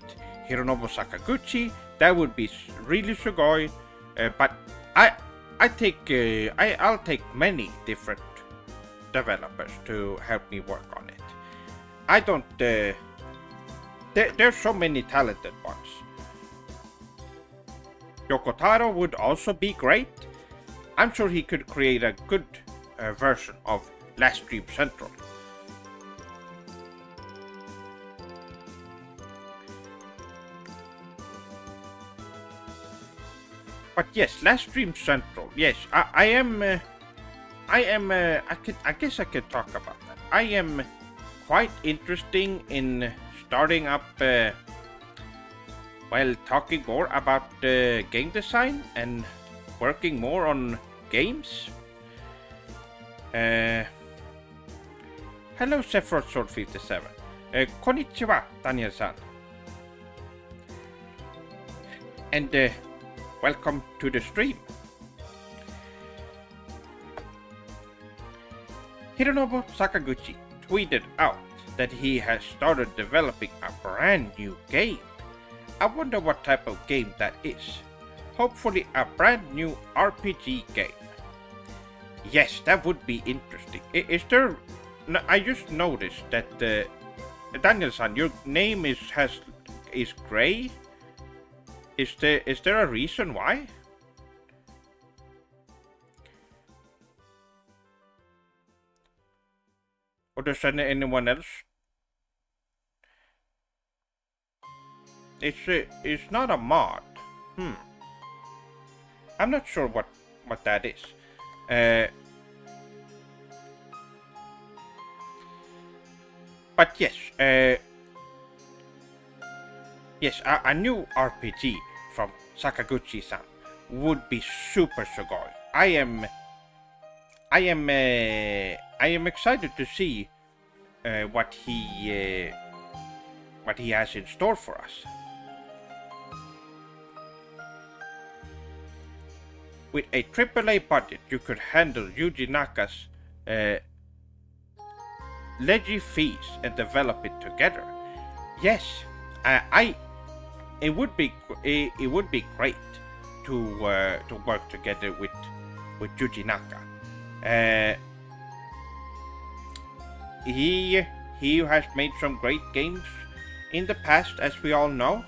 Hironobu Sakaguchi. That would be really sugoi. But I'll take many different developers to help me work on it. I don't. There's so many talented ones. Yokotaro would also be great. I'm sure he could create a good version of Last Dream Central. But yes, Last Dream Central. Yes, I guess I could talk about that. I am quite interested in starting up. Talking more about game design and working more on games. Hello, Sephiroth Sword 57. Konnichiwa, Daniel-san. And welcome to the stream. Hironobu Sakaguchi tweeted out that he has started developing a brand new game. I wonder what type of game that is. Hopefully a brand new RPG game. Yes, that would be interesting. Is there... I just noticed that Daniel-san, your name is gray. Is there a reason why? Or does anyone else? It's not a mod. I'm not sure what that is. But yes, yes, a new RPG from Sakaguchi-san would be Super Sugoi. I am excited to see what he has in store for us. With a AAA budget, you could handle Yuji Naka's leggy fees and develop it together. Yes, it would be great to work together with Yuji Naka. He has made some great games in the past, as we all know.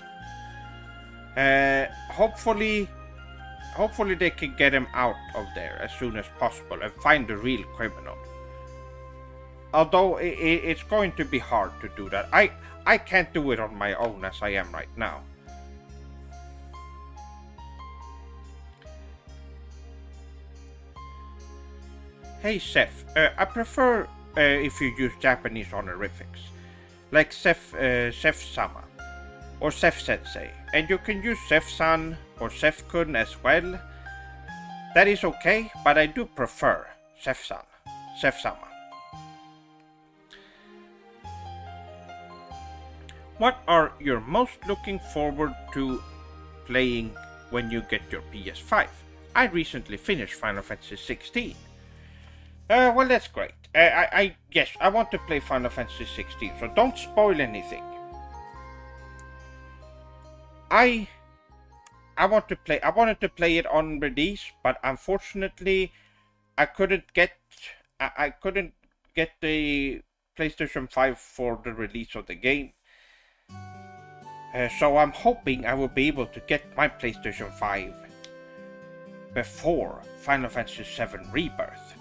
Hopefully they can get him out of there as soon as possible and find the real criminal. Although it's going to be hard to do that. I can't do it on my own as I am right now. Hey Seth, I prefer if you use Japanese honorifics, like Seth-sama, or Seth-sensei, and you can use Seth-san or Seth-kun as well. That is okay, but I do prefer Seth-san, Seth-sama. What are you most looking forward to playing when you get your PS5? I recently finished Final Fantasy 16. Well, that's great. Yes, I want to play Final Fantasy 16, so don't spoil anything. I wanted to play it on release, but unfortunately, I couldn't get the PlayStation 5 for the release of the game. So I'm hoping I will be able to get my PlayStation 5 before Final Fantasy VII Rebirth.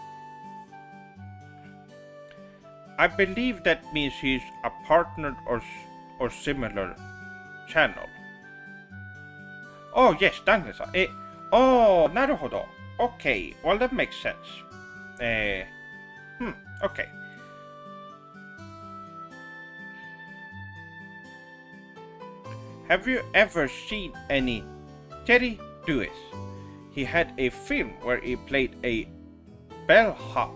I believe that means he's a partnered or similar channel. Oh yes, Daniel-san. Oh, naruhodo. Okay, well that makes sense. Okay. Have you ever seen any Terry Lewis? He had a film where he played a bellhop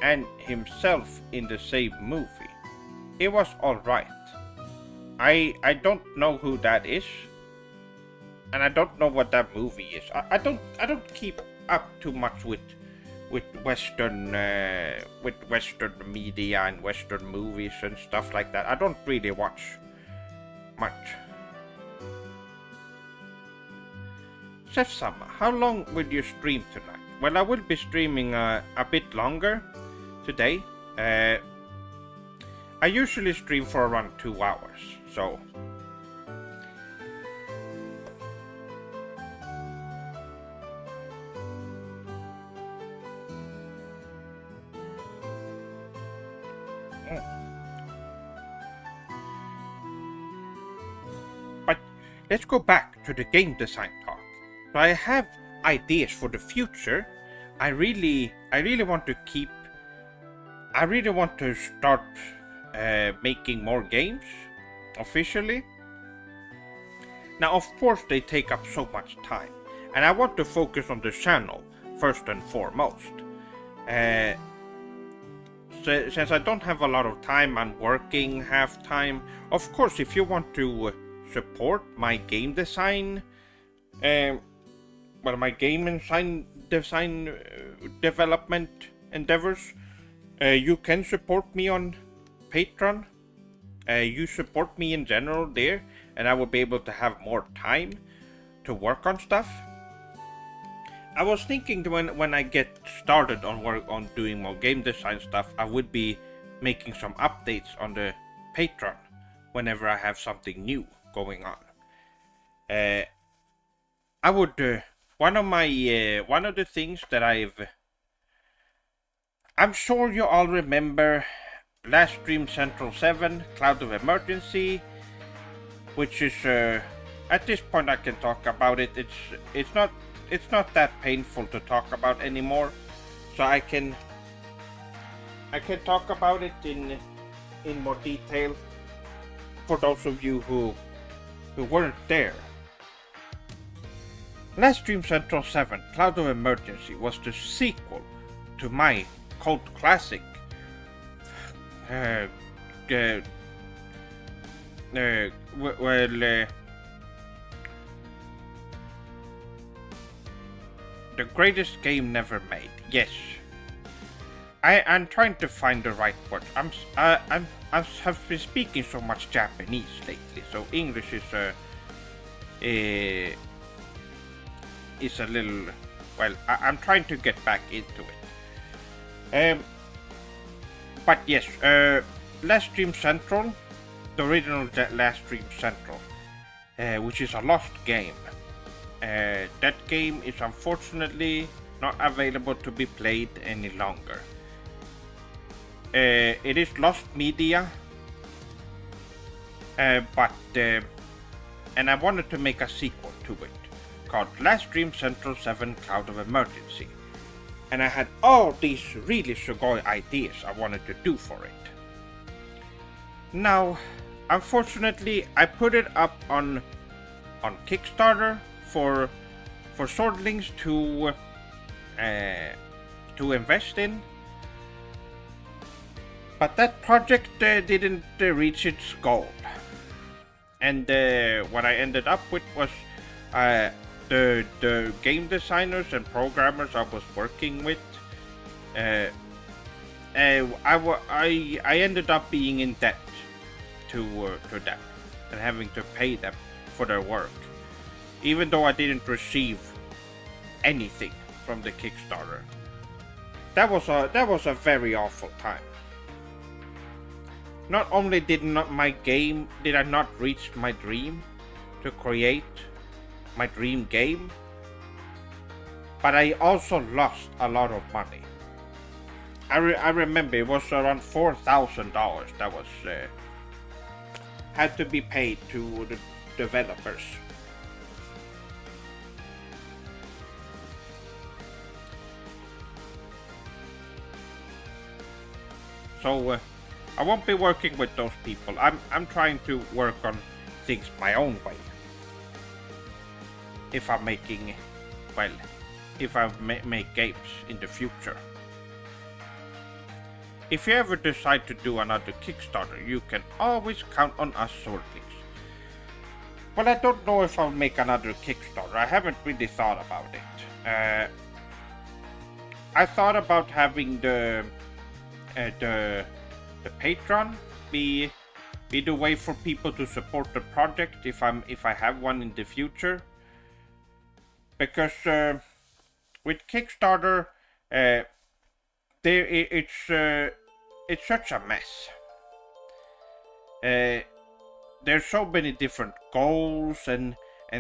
and himself in the same movie. It was alright. I don't know who that is, and I don't know what that movie is. I don't keep up too much with Western media and Western movies and stuff like that. I don't really watch much. Seth-sama, how long will you stream tonight? Well, I will be streaming a bit longer today. I usually stream for around 2 hours, so... But let's go back to the game design talk. So I have ideas for the future. I really want to keep... I really want to start making more games officially. Now, of course, they take up so much time, and I want to focus on the channel first and foremost. since I don't have a lot of time, I'm working half time. Of course, if you want to support my game design, my game design development endeavors, you can support me on Patreon. You support me in general there, and I will be able to have more time to work on stuff. I was thinking when I get started on doing more game design stuff, I would be making some updates on the Patreon whenever I have something new going on. I would one of the things that I'm sure you all remember last stream Central 7 Cloud of Emergency, which is at this point I can talk about it. It's not that painful to talk about anymore, so I can talk about it in more detail for those of you who weren't there. Last Dream Central 7 Cloud of Emergency was the sequel to my cult classic the greatest game never made. Yes, I'm trying to find the right words. I've been speaking so much Japanese lately, so English is a little. Well, I'm trying to get back into it. But yes, Last Dream Central, the original Last Dream Central, which is a lost game. That game is unfortunately not available to be played any longer. It is lost media, but and I wanted to make a sequel to it called Last Dream Central 7 Cloud of Emergency, and I had all these really Sugoi ideas I wanted to do for it. Now, unfortunately, I put it up on Kickstarter for Swordlings to invest in, but that project didn't reach its goal, and what I ended up with was the game designers and programmers I was working with. I ended up being in debt to them and having to pay them for their work, even though I didn't receive anything from the Kickstarter. That was a very awful time. Not only did I not reach my dream to create my dream game, but I also lost a lot of money. I remember it was around $4,000 that was had to be paid to the developers. So I won't be working with those people. I'm trying to work on things my own way. If I'm making, well, if I make games in the future. If you ever decide to do another Kickstarter, you can always count on us Swordlings. Well, I don't know if I'll make another Kickstarter. I haven't really thought about it. I thought about having the Patreon be the way for people to support the project if I have one in the future. Because with Kickstarter, it's such a mess. There's so many different goals and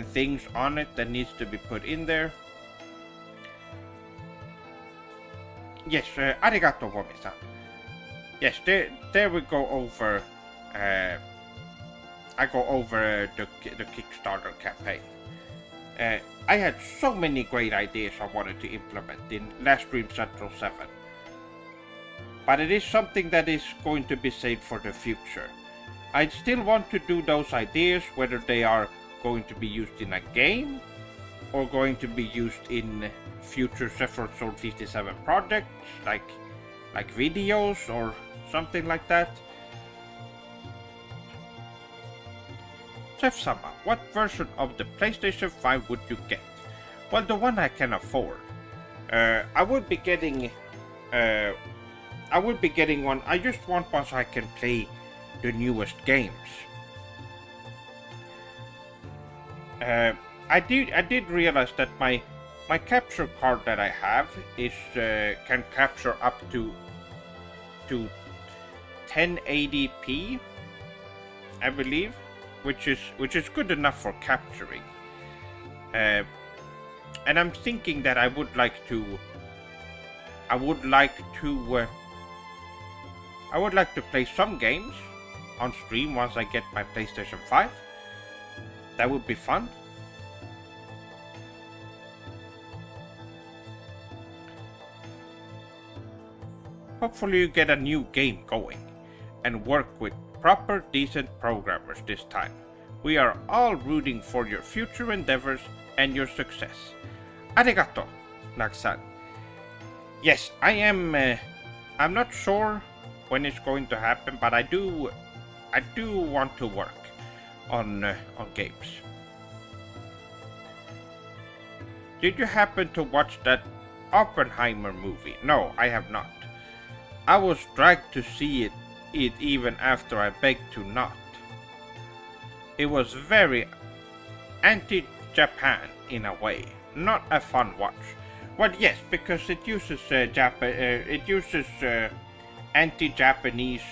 things on it that needs to be put in there. Yes, arigato, Womi-san. Yes, there we go over. I go over the Kickstarter campaign. I had so many great ideas I wanted to implement in Last Dream Central 7. But it is something that is going to be saved for the future. I still want to do those ideas, whether they are going to be used in a game or going to be used in future Sephiroth Sword 57 projects, like videos or something like that. Chef-sama, what version of the PlayStation 5 would you get? Well, the one I can afford. I would be getting one. I just want one so I can play the newest games. I did realize that my capture card that I have is can capture up to 1080p, I believe, which is good enough for capturing. And I'm thinking that I would like to play some games on stream once I get my PlayStation 5. That would be fun. Hopefully you get a new game going and work with proper, decent programmers this time. We are all rooting for your future endeavors and your success. Arigato, Nag-san. Yes, I am. I'm not sure when it's going to happen, but I do want to work on games. Did you happen to watch that Oppenheimer movie? No, I have not. I was dragged to see it even after I begged to not. It was very anti-Japan in a way, not a fun watch. Well, yes, because it uses anti-Japanese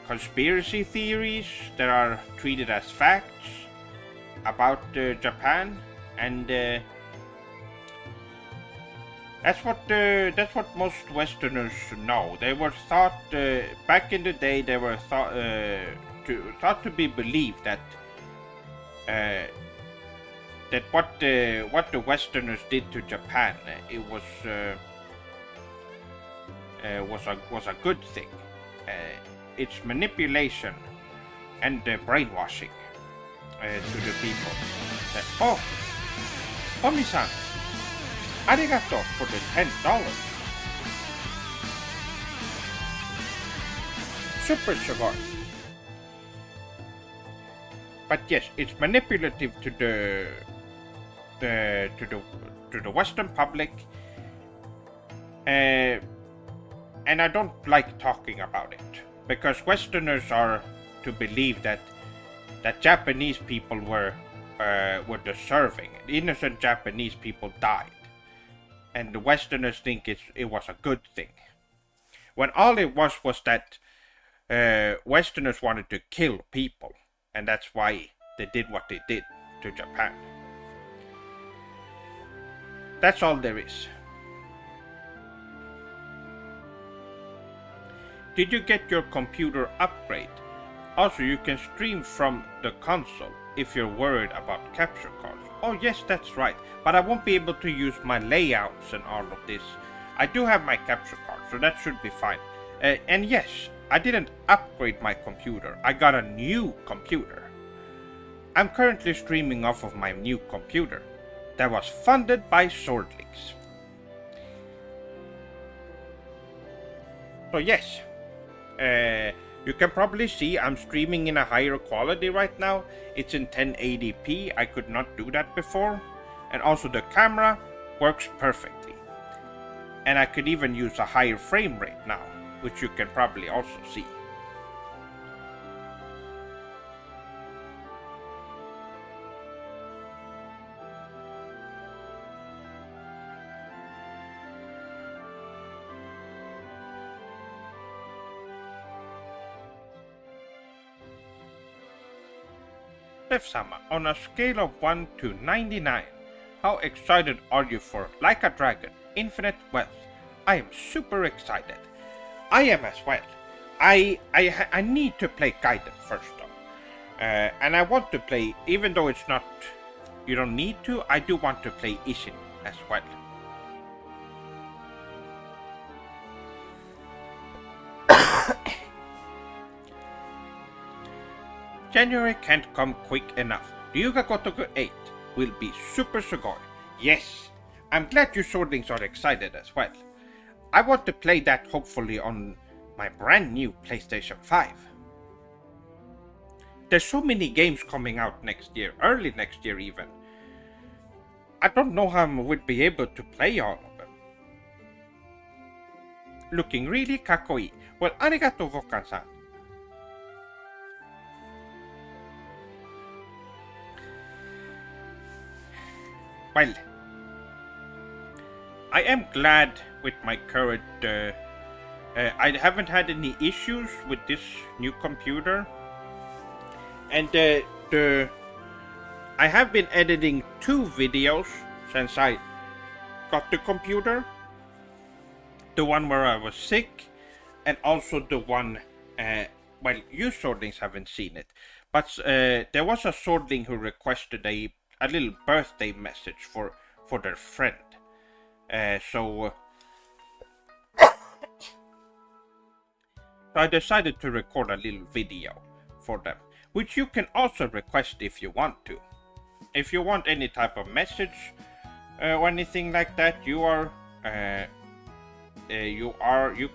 conspiracy theories that are treated as facts about Japan, and that's what most Westerners know. They were thought back in the day. They were thought to be believed that what the Westerners did to Japan, it was a good thing. It's manipulation and brainwashing to the people. Oh, Omi-san, arigato for the $10. Super Sugoi. But yes, it's manipulative to the Western public, and I don't like talking about it because Westerners are to believe that Japanese people were deserving. Innocent Japanese people died, and the Westerners think it was a good thing, when all it was that Westerners wanted to kill people, and that's why they did what they did to Japan. That's all there is. Did you get your computer upgrade? Also, you can stream from the console if you're worried about capture cards. Oh yes, that's right, but I won't be able to use my layouts and all of this. I do have my capture card, so that should be fine. And yes, I didn't upgrade my computer. I got a new computer. I'm currently streaming off of my new computer that was funded by Swordlings. So yes, you can probably see I'm streaming in a higher quality right now. It's in 1080p. I could not do that before. And also the camera works perfectly. And I could even use a higher frame rate now, which you can probably also see. Steph-sama, on a scale of 1 to 99, how excited are you for Like a Dragon, Infinite Wealth? I am super excited. I am as well. I need to play Gaiden first though. And I want to play, even though it's not, you don't need to, I do want to play Ishin as well. January can't come quick enough. Ryuga Gotoku 8 will be Super Sugoi. Yes, I'm glad you Swordlings are excited as well. I want to play that hopefully on my brand new PlayStation 5. There's so many games coming out next year, early next year even. I don't know how I would be able to play all of them. Looking really kakoi. Well, arigato Vokan-san. Well, I am glad with my current... I haven't had any issues with this new computer. And I have been editing 2 videos since I got the computer. The one where I was sick, and also the one, well, you swordlings haven't seen it, but there was a swordling who requested a little birthday message for their friend. So I decided to record a little video for them, which you can also request if you want to. If you want any type of message or anything like that, you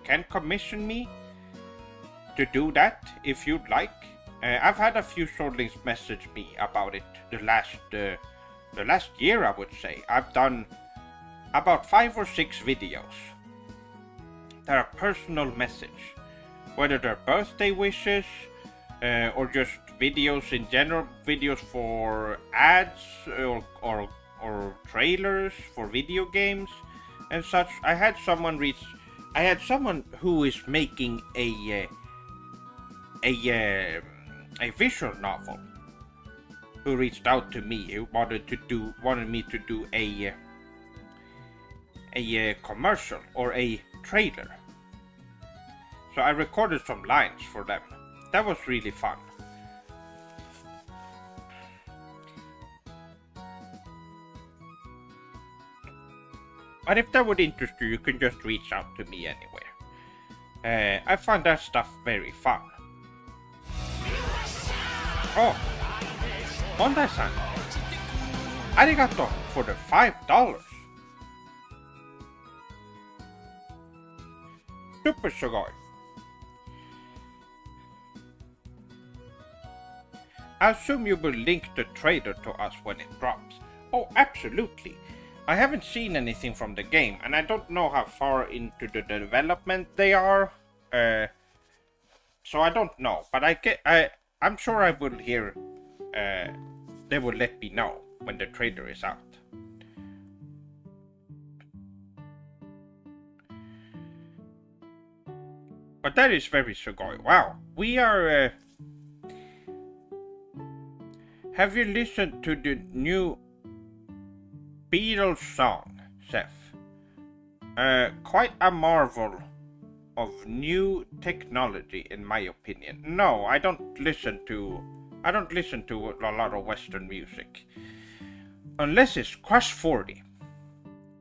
can commission me to do that if you'd like. I've had a few swordlings message me about it the last year, I would say. I've done about 5 or 6 videos. They're a personal message, whether they're birthday wishes or just videos in general, videos for ads or trailers for video games and such. I had someone who is making a visual novel who reached out to me, who wanted me to do a commercial or a trailer. So I recorded some lines for them. That was really fun. But if that would interest you, you can just reach out to me anywhere. I find that stuff very fun. Oh, Honda-san, arigato for the $5. Super Sugoi. I assume you will link the trailer to us when it drops. Oh, absolutely. I haven't seen anything from the game, and I don't know how far into the development they are. So I don't know, but I'm sure I will hear. They will let me know when the trailer is out. But that is very Sugoi. Wow, we are. Have you listened to the new Beatles song, Seth? Quite a marvel of new technology, in my opinion. No, I don't listen to a lot of Western music, unless it's Crush 40,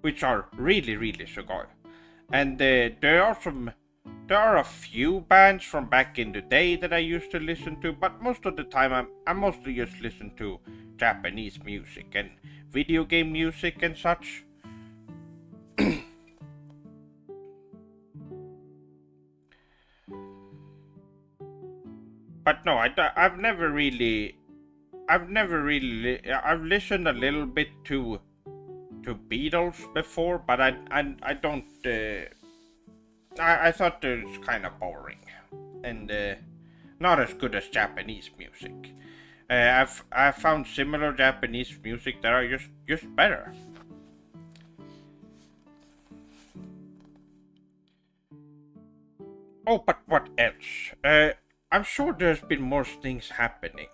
which are really, really Sugoi. And there are a few bands from back in the day that I used to listen to, but most of the time I mostly just listen to Japanese music and video game music and such. But no, I've listened a little bit to Beatles before, but I don't. I thought it was kind of boring and not as good as Japanese music. I've found similar Japanese music that are just better. Oh, but what else? I'm sure there's been more things happening.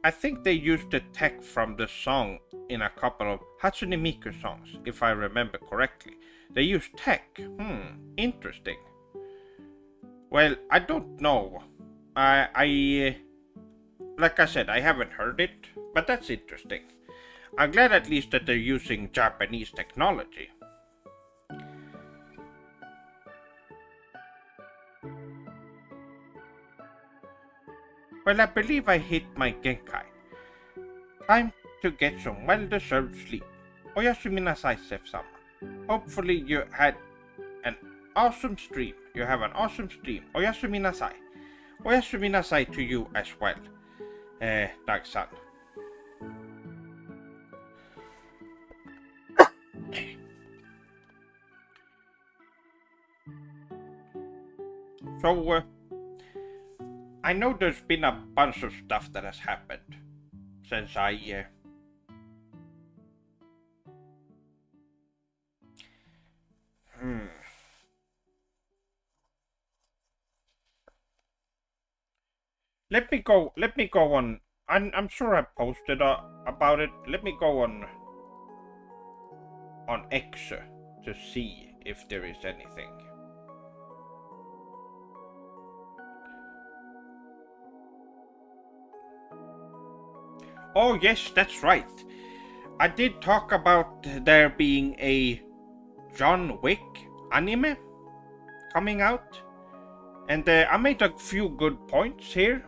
I think they used the tech from the song in a couple of Hatsune Miku songs, if I remember correctly. They used tech. Interesting. Well, I don't know. I like I said, I haven't heard it, but that's interesting. I'm glad at least that they're using Japanese technology. Well, I believe I hit my Genkai. Time to get some well-deserved sleep. Oyasumi nasai, Chef-sama. Hopefully you had an awesome stream. You have an awesome stream. Oyasumi nasai. Oyasumi nasai to you as well, Dark-san. So, I know there's been a bunch of stuff that has happened since I Let me go on. I'm sure I posted about it. Let me go on X to see if there is anything. Oh yes, that's right. I did talk about there being a John Wick anime coming out, and I made a few good points here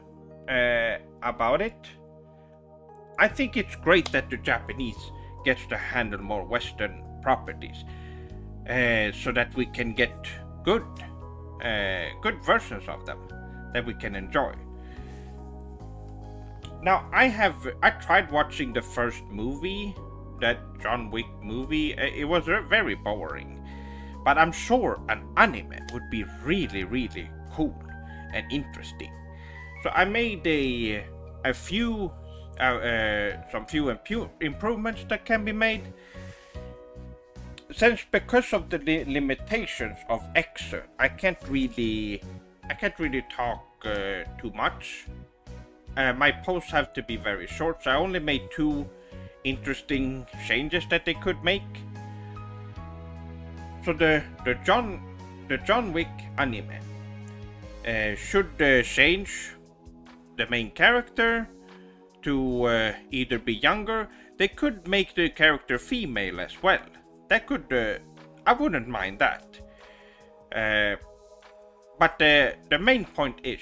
about it. I think it's great that the Japanese gets to handle more Western properties, so that we can get good versions of them that we can enjoy. Now, I tried watching the first movie, that John Wick movie. It was very boring, but I'm sure an anime would be really, really cool and interesting. So I made some few improvements that can be made. Because of the limitations of X, I can't really talk too much. My posts have to be very short, so I only made 2 interesting changes that they could make. So the John Wick anime should change the main character to either be younger. They could make the character female as well. That could I wouldn't mind that. But the main point is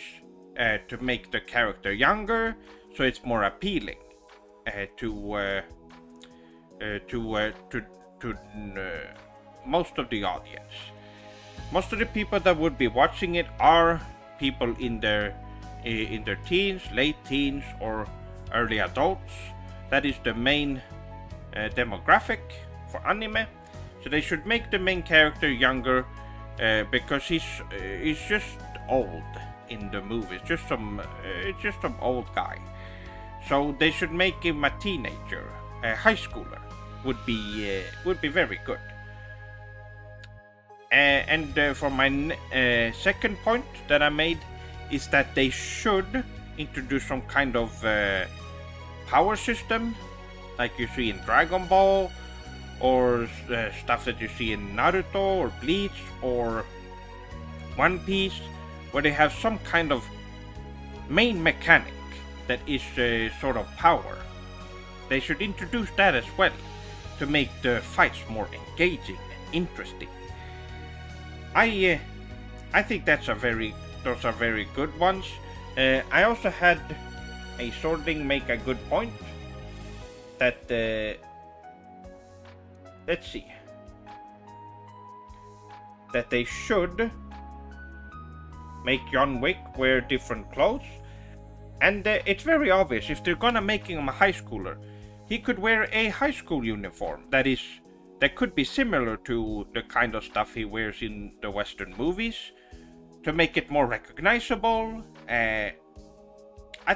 to make the character younger, so it's more appealing to most of the audience. Most of the people that would be watching it are people in their teens, late teens, or early adults. That is the main demographic for anime. So they should make the main character younger because he's just old in the movie. It's just some old guy. So they should make him a teenager, a high schooler. Would be very good. And for my second point that I made is that they should introduce some kind of power system, like you see in Dragon Ball, or stuff that you see in Naruto or Bleach or One Piece, where they have some kind of main mechanic that is sort of power. They should introduce that as well to make the fights more engaging and interesting. I think those are very good ones. I also had a Swordling make a good point that let's see, that they should make John Wick wear different clothes, and it's very obvious if they're gonna make him a high schooler, he could wear a high school uniform that could be similar to the kind of stuff he wears in the Western movies, to make it more recognizable. I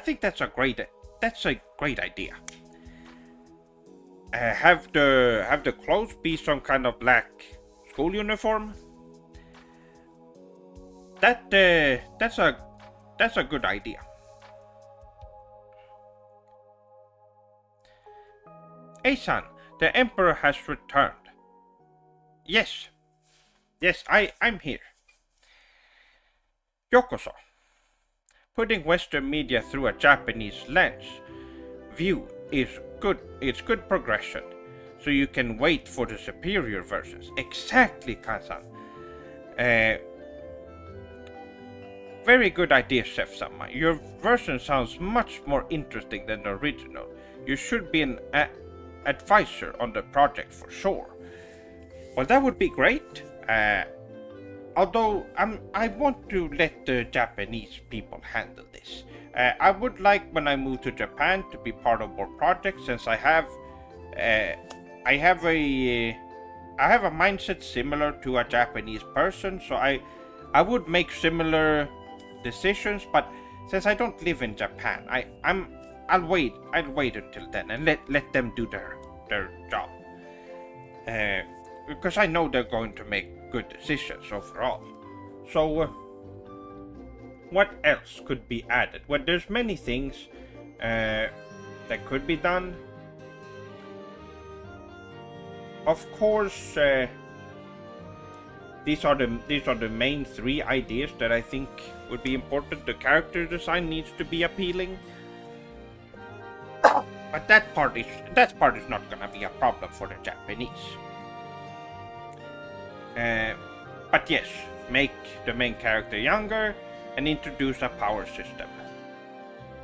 think that's a great idea. Have the clothes be some kind of black school uniform. That's a good idea. Hey-san, the Emperor has returned. Yes, I'm here. Yokoso. Putting Western media through a Japanese lens view is good. It's good progression, so you can wait for the superior versions. Exactly, Kansan. Very good idea, Chef-sama. Your version sounds much more interesting than the original. You should be advisor on the project for sure. Well, that would be great. Although I want to let the Japanese people handle this. I would like when I move to Japan to be part of more projects, since I have a mindset similar to a Japanese person. So I would make similar decisions, but since I don't live in Japan, I'll wait until then and let them do their job. Because I know they're going to make good decisions overall. So what else could be added? Well, there's many things that could be done. Of course, these are the main three ideas that I think would be important. The character design needs to be appealing, but that part is not gonna be a problem for the Japanese. But yes, make the main character younger and introduce a power system.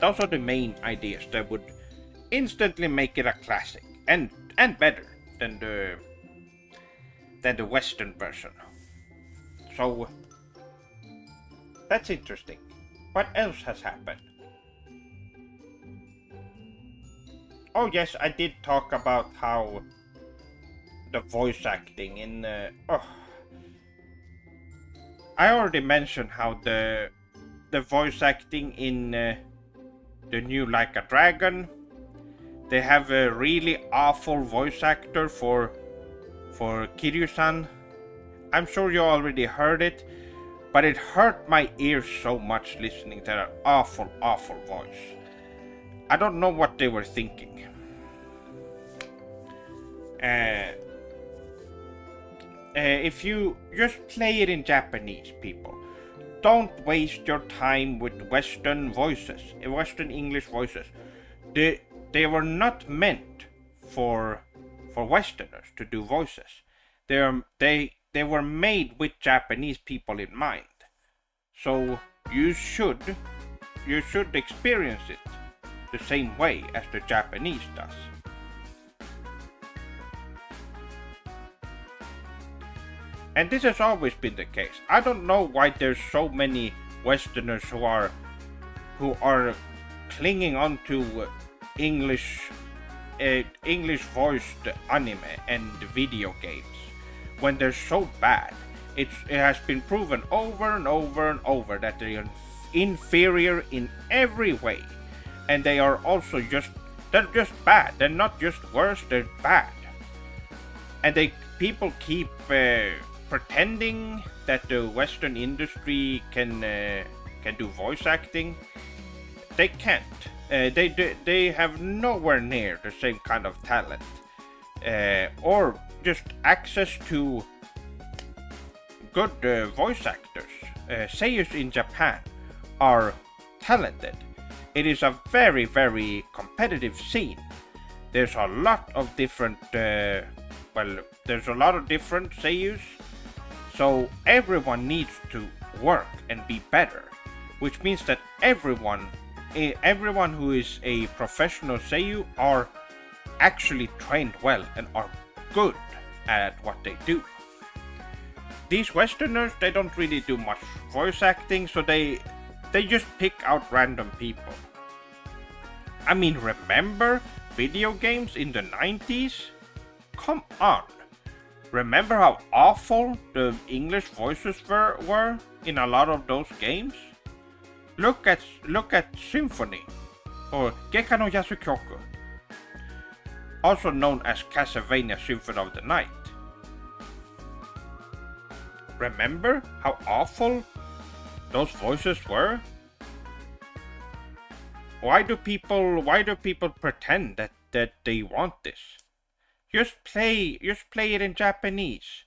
Those are the main ideas that would instantly make it a classic and better than the Western version. So that's interesting. What else has happened? Oh yes, I did talk about how the voice acting in I already mentioned how the voice acting in the new Like a Dragon, they have a really awful voice actor for Kiryu-san. I'm sure you already heard it, but it hurt my ears so much listening to that awful voice. I don't know what they were thinking. If you just play it in Japanese, people, don't waste your time with Western English voices. They were not meant for Westerners to do voices. They were made with Japanese people in mind. So you should experience it the same way as the Japanese does. And this has always been the case. I don't know why there's so many Westerners who are clinging on to English voiced anime and video games when they're so bad. It has been proven over and over and over that they are inferior in every way, and they are also they're just bad. They're not just worse, they're bad. And people keep pretending that the Western industry can do voice acting. They can't. They have nowhere near the same kind of talent or just access to good voice actors. Seiyus in Japan are talented. It is a very, very competitive scene. There's a lot of different seiyus, so everyone needs to work and be better, which means that everyone who is a professional seiyu are actually trained well and are good at what they do. These Westerners, they don't really do much voice acting, so they just pick out random people. I mean, remember video games in the 90s? Come on! Remember how awful the English voices were in a lot of those games? Look at Symphony, or Gekka no Yasukyoku, also known as Castlevania Symphony of the Night. Remember how awful those voices were? Why do people pretend that they want this? Just play it in Japanese.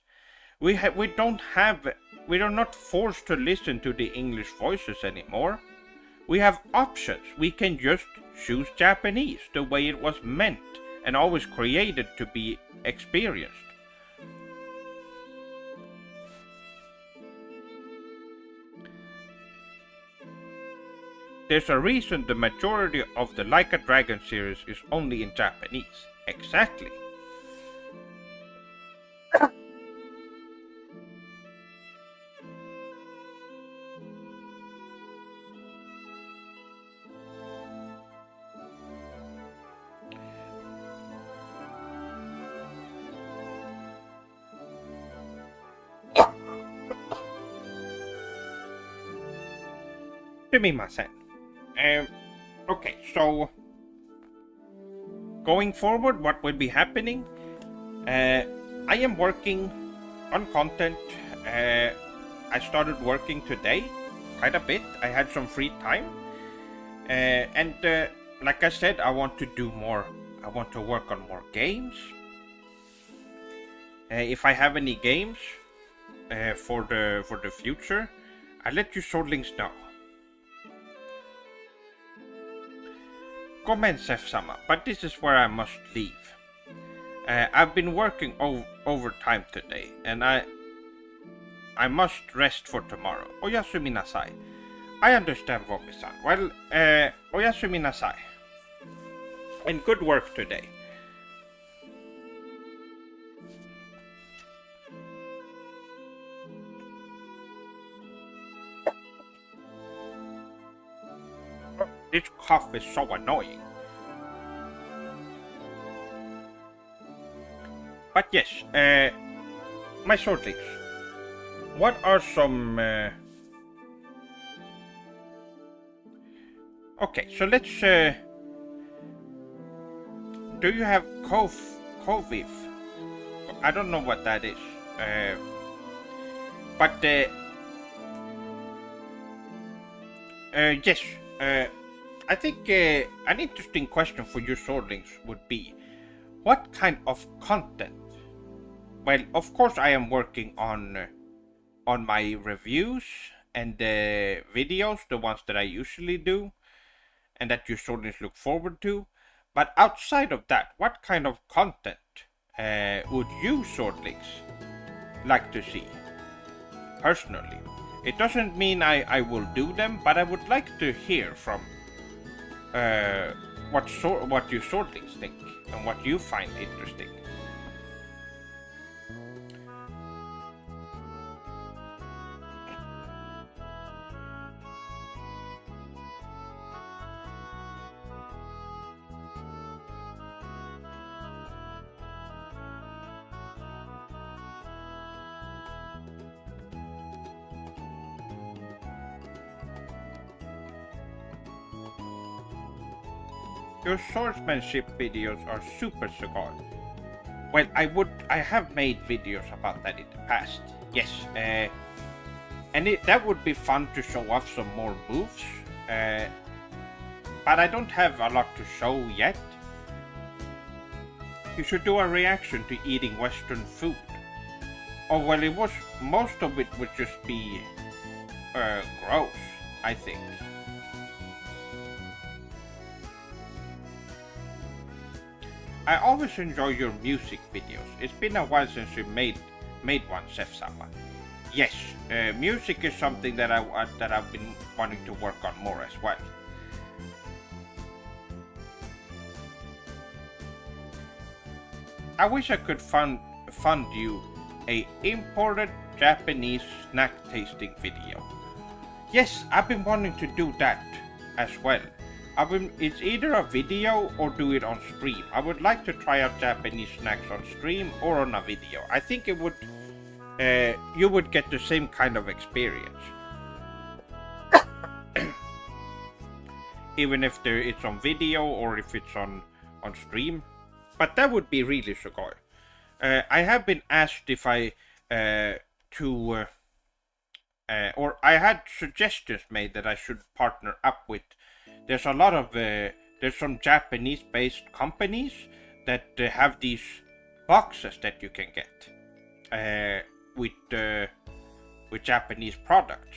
We are not forced to listen to the English voices anymore. We have options. We can just choose Japanese the way it was meant and always created to be experienced. There's a reason the majority of the Like a Dragon series is only in Japanese. Exactly. Sumimasen. Um, okay, so going forward, what will be happening? I am working on content. Uh, I started working today quite a bit. I had some free time. And like I said, I want to do more. I want to work on more games. If I have any games for the future, I'll let you swordlings know. Comment Sef-sama, but this is where I must leave. I've been working overtime today, and I must rest for tomorrow. Oyasumi nasai. I understand, Vomi-san. Well, oyasumi nasai. And good work today. This cough is so annoying. But yes, my swordlings. What are some... Okay, so let's... Do you have Koviv? I don't know what that is. But... yes, I think an interesting question for you swordlings would be, what kind of content? Well, of course I am working on my reviews and videos, the ones that I usually do, and that you swordlings look forward to. But outside of that, what kind of content would you swordlings like to see? Personally, it doesn't mean I will do them, but I would like to hear from what you swordlings think and what you find interesting. Your swordsmanship videos are Super Sugoi. Well, I have made videos about that in the past. Yes, and that would be fun to show off some more moves. But I don't have a lot to show yet. You should do a reaction to eating Western food. Oh well, most of it would just be gross, I think. I always enjoy your music videos. It's been a while since you made one, Sef-sama. Yes, music is something that I've been wanting to work on more as well. I wish I could fund you a imported Japanese snack tasting video. Yes, I've been wanting to do that as well. It's either a video or do it on stream. I would like to try out Japanese snacks on stream or on a video. I think it would, you would get the same kind of experience. Even if it's on video or if it's on stream. But that would be really sugoi. I have been asked if I, or I had suggestions made that I should partner up with. There's a lot of, there's some Japanese-based companies that have these boxes that you can get with Japanese products,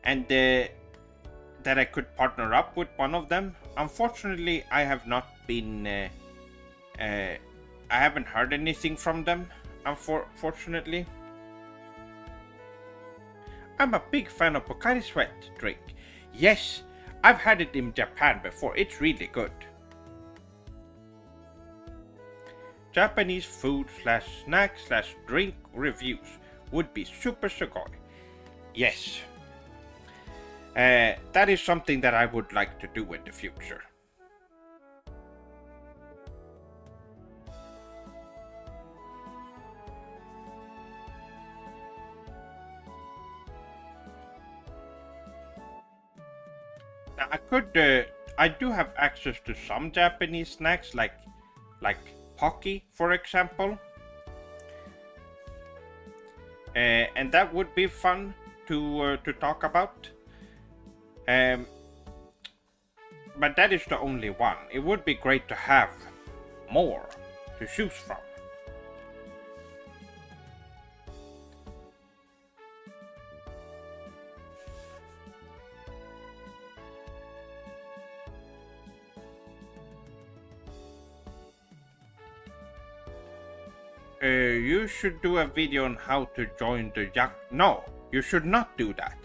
and that I could partner up with one of them. Unfortunately, I have not been, I haven't heard anything from them. Unfortunately, I'm a big fan of Pocari Sweat drink. Yes. I've had it in Japan before. It's really good. Japanese food slash snack slash drink reviews would be Super Sugoi. Yes. That is something that I would like to do in the future. Now, I do have access to some Japanese snacks, like Pocky, for example. And that would be fun to talk about. But that is the only one. It would be great to have more to choose from. You should do a video on how to join the No, you should not do that.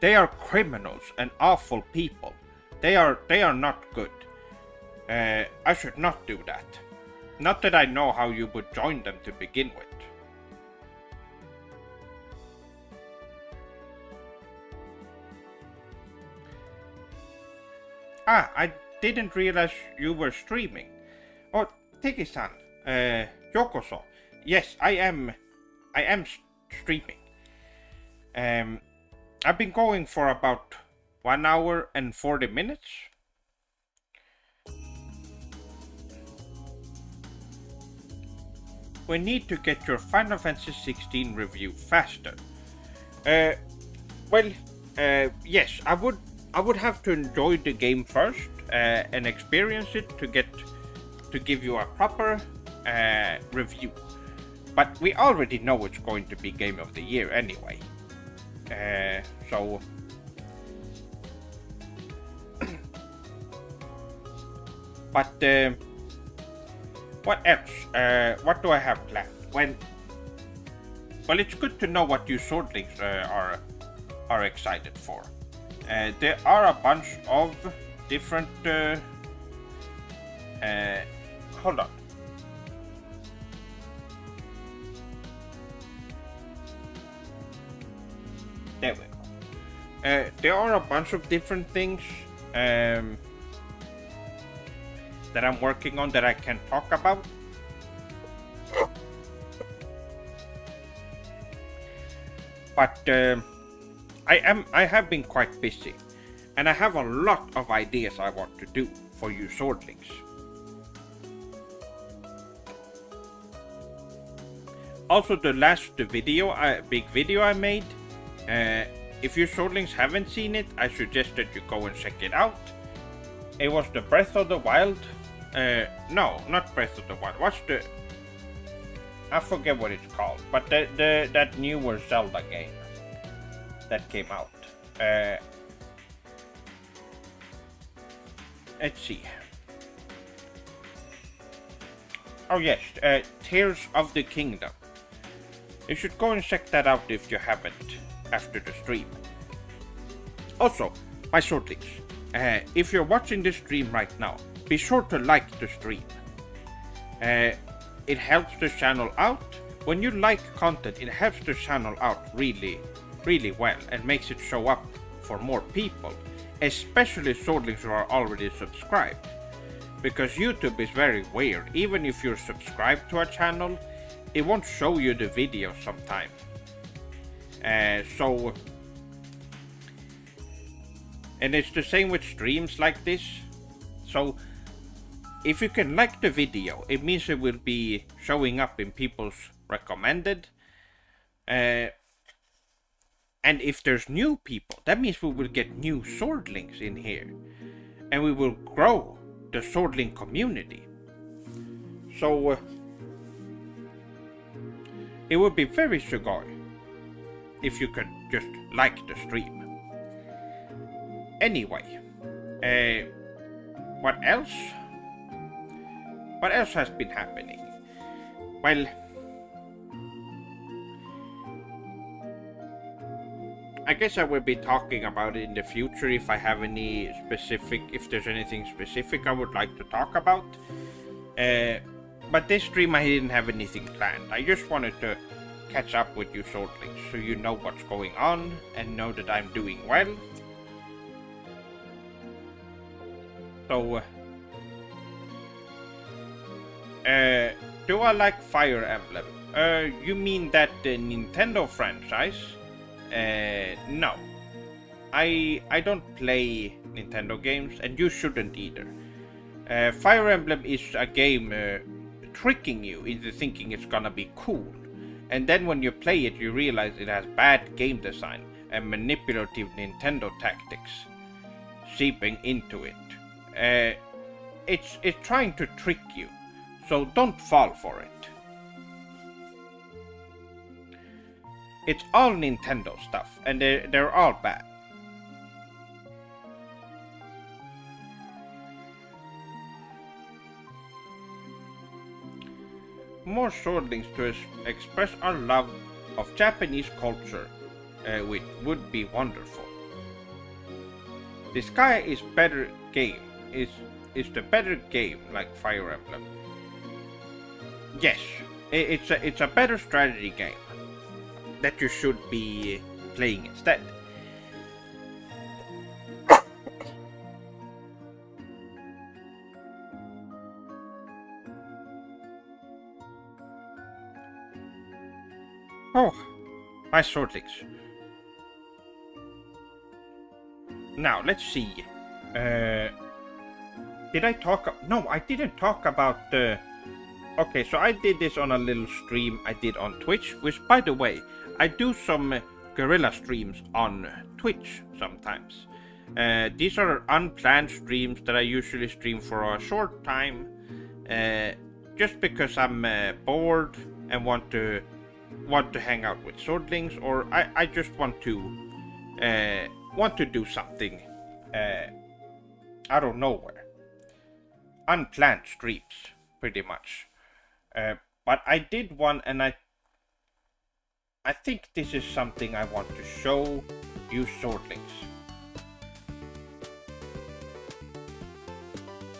They are criminals and awful people. They are not good. I should not do that. Not that I know how you would join them to begin with. Ah, I didn't realize you were streaming. Oh, Teki-san, yokoso. Yes, I am streaming. I've been going for about 1 hour and 40 minutes. We need to get your Final Fantasy 16 review faster. Yes, I would have to enjoy the game first and experience it to give you a proper review. But we already know it's going to be Game of the Year anyway. So but what else? What do I have planned? Well, it's good to know what you swordlings are excited for. There are a bunch of different. Hold on. There we go. There are a bunch of different things that I'm working on that I can talk about. But I have been quite busy, and I have a lot of ideas I want to do for you swordlings. Also, the last big video I made. If you swordlings haven't seen it, I suggest that you go and check it out. It was the Breath of the Wild. No, not Breath of the Wild. I forget what it's called, but that newer Zelda game that came out. Let's see. Oh yes, Tears of the Kingdom. You should go and check that out if you haven't after the stream. Also, my swordlings, if you're watching this stream right now, be sure to like the stream. It helps the channel out. When you like content, it helps the channel out really, really well and makes it show up for more people, especially swordlings who are already subscribed. Because YouTube is very weird. Even if you're subscribed to a channel, it won't show you the video sometime. And it's the same with streams like this. So if you can like the video, it means it will be showing up in people's recommended. And if there's new people, that means we will get new swordlings in here. And we will grow the swordling community. So it would be very sugoi if you could just like the stream. Anyway, what else? What else has been happening? Well, I guess I will be talking about it in the future if there's anything specific I would like to talk about. but this stream I didn't have anything planned. I just wanted to catch up with you Swordlings, so you know what's going on and know that I'm doing well. So, do I like Fire Emblem? You mean that Nintendo franchise? No. I don't play Nintendo games, and you shouldn't either. Fire Emblem is a game tricking you into thinking it's gonna be cool. And then when you play it, you realize it has bad game design and manipulative Nintendo tactics seeping into it. It's trying to trick you, so don't fall for it. It's all Nintendo stuff, and they're all bad. More Swordlings to express our love of Japanese culture, which would be wonderful. The Sky is better game. Is the better game like Fire Emblem? Yes, it's a better strategy game that you should be playing instead. Oh, my Swordlings. Now, let's see. Did I talk? No, I didn't talk about... Okay, so I did this on a little stream I did on Twitch, which, by the way, I do some guerrilla streams on Twitch sometimes. These are unplanned streams that I usually stream for a short time, just because I'm bored and want to hang out with Swordlings, or I just want to do something out of nowhere. Unplanned streams, pretty much. But I did one, and I think this is something I want to show you Swordlings.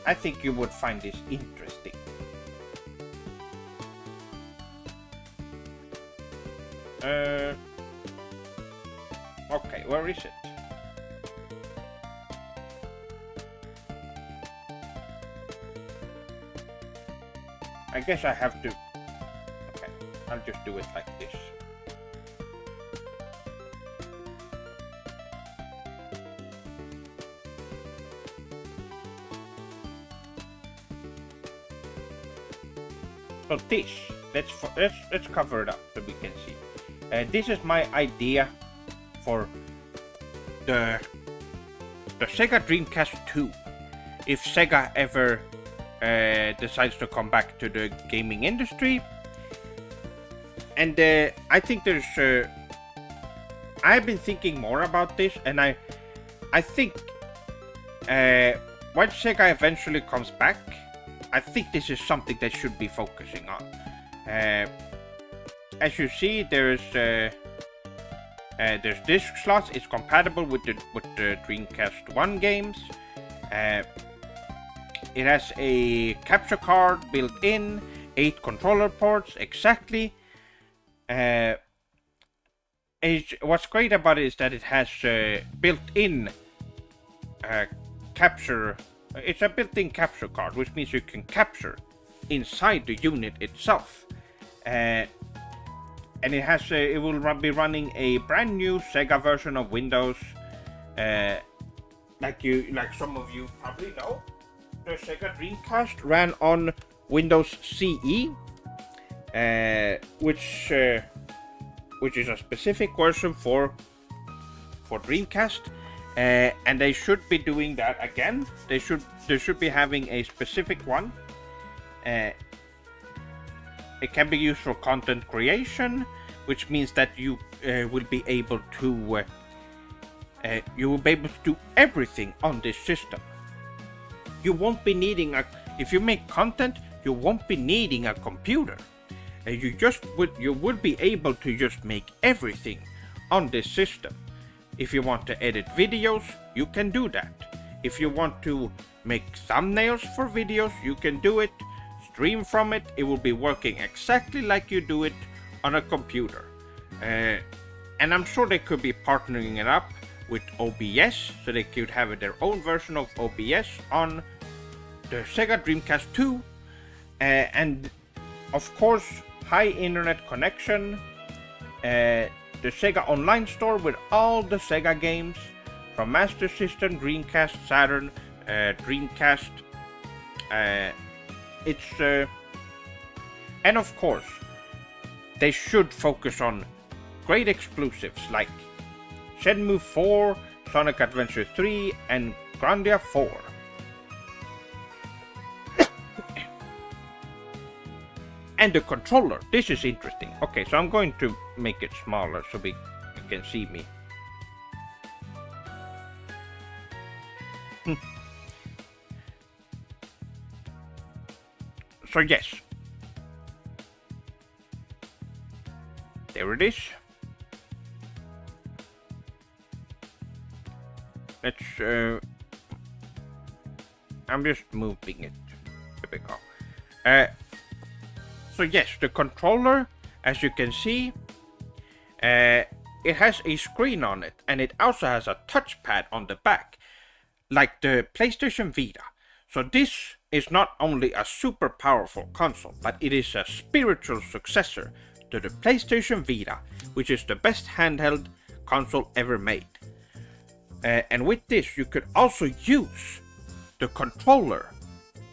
I think you would find this interesting. Okay, where is it? I guess I have to... Okay, I'll just do it like this. So this, let's cover it up so we can see. This is my idea for the Sega Dreamcast 2. If Sega ever decides to come back to the gaming industry. And I think there's... I've been thinking more about this, and I think when Sega eventually comes back, I think this is something they should be focusing on. As you see, there's disc slots. It's compatible with the Dreamcast 1 games. It has a capture card built in, 8 controller ports exactly. What's great about it is that it has built-in capture. It's a built-in capture card, which means you can capture inside the unit itself. And it has it will be running a brand new Sega version of Windows. Like some of you probably know, the Sega Dreamcast ran on Windows CE, which is a specific version for Dreamcast. And they should be doing that again. They should be having a specific one. It can be used for content creation, which means that you will be able to do everything on this system. You won't be needing if you make content, you won't be needing a computer. You would be able to just make everything on this system. If you want to edit videos, you can do that. If you want to make thumbnails for videos, you can do it stream from it, it will be working exactly like you do it on a computer. And I'm sure they could be partnering it up with OBS, so they could have their own version of OBS on the Sega Dreamcast 2. And of course, high internet connection, the Sega Online Store with all the Sega games from Master System, Dreamcast, Saturn, Dreamcast. And of course, they should focus on great exclusives like Shenmue 4, Sonic Adventure 3, and Grandia 4. And the controller, this is interesting. Okay, so I'm going to make it smaller so you can see me. So yes, there it is. Let's I'm just moving it. There we go. So yes, the controller, as you can see, it has a screen on it, and it also has a touchpad on the back, like the PlayStation Vita. So this is not only a super powerful console, but it is a spiritual successor to the PlayStation Vita, which is the best handheld console ever made. And with this, you could also use the controller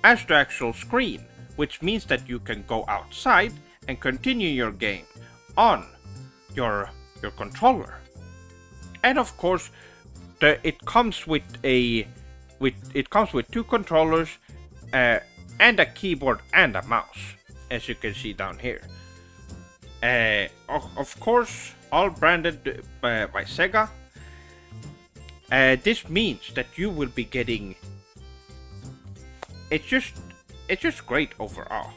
as the actual screen, which means that you can go outside and continue your game on your controller. And of course, it comes with two controllers and a keyboard and a mouse, as you can see down here. Of course, all branded by Sega. This means that you will be getting. It's just great overall.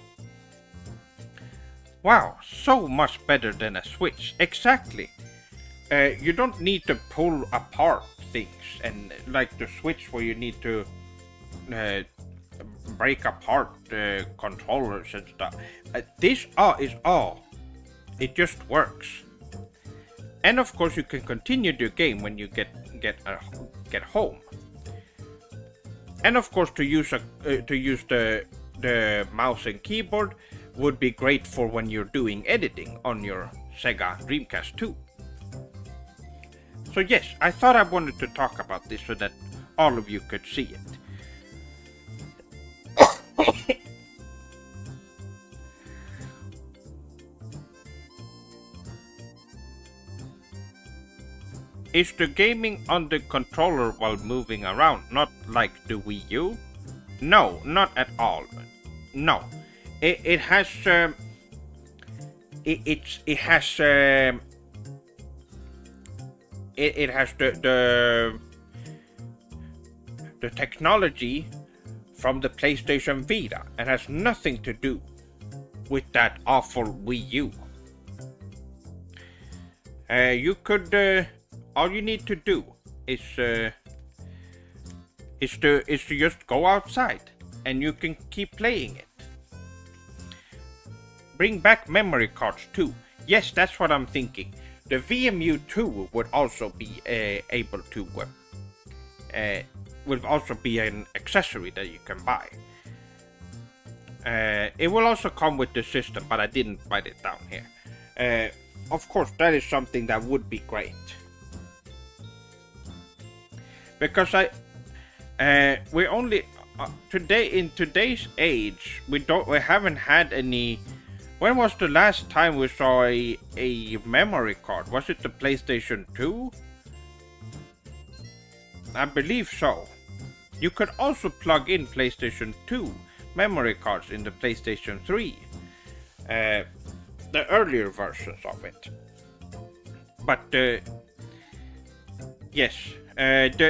Wow, so much better than a Switch. Exactly. You don't need to pull apart things, and like the Switch where you need to break apart controllers and stuff. This is all. It just works. And of course, you can continue the game when you get home. And of course, to use the mouse and keyboard would be great for when you're doing editing on your Sega Dreamcast 2. So yes, I thought I wanted to talk about this so that all of you could see it. Is the gaming on the controller while moving around not like the Wii U? No, not at all. No, it has the technology from the PlayStation Vita and has nothing to do with that awful Wii U. You could all you need to do is to just go outside and you can keep playing it. Bring back memory cards too. Yes, that's what I'm thinking. The VMU2 would also be able to will also be an accessory that you can buy. It will also come with the system, but I didn't write it down here. Of course, that is something that would be great. Because we only today in today's age we haven't had any. When was the last time we saw a memory card? Was it the PlayStation 2? I believe so. You could also plug in PlayStation 2 memory cards in the PlayStation 3. The earlier versions of it. But yes, it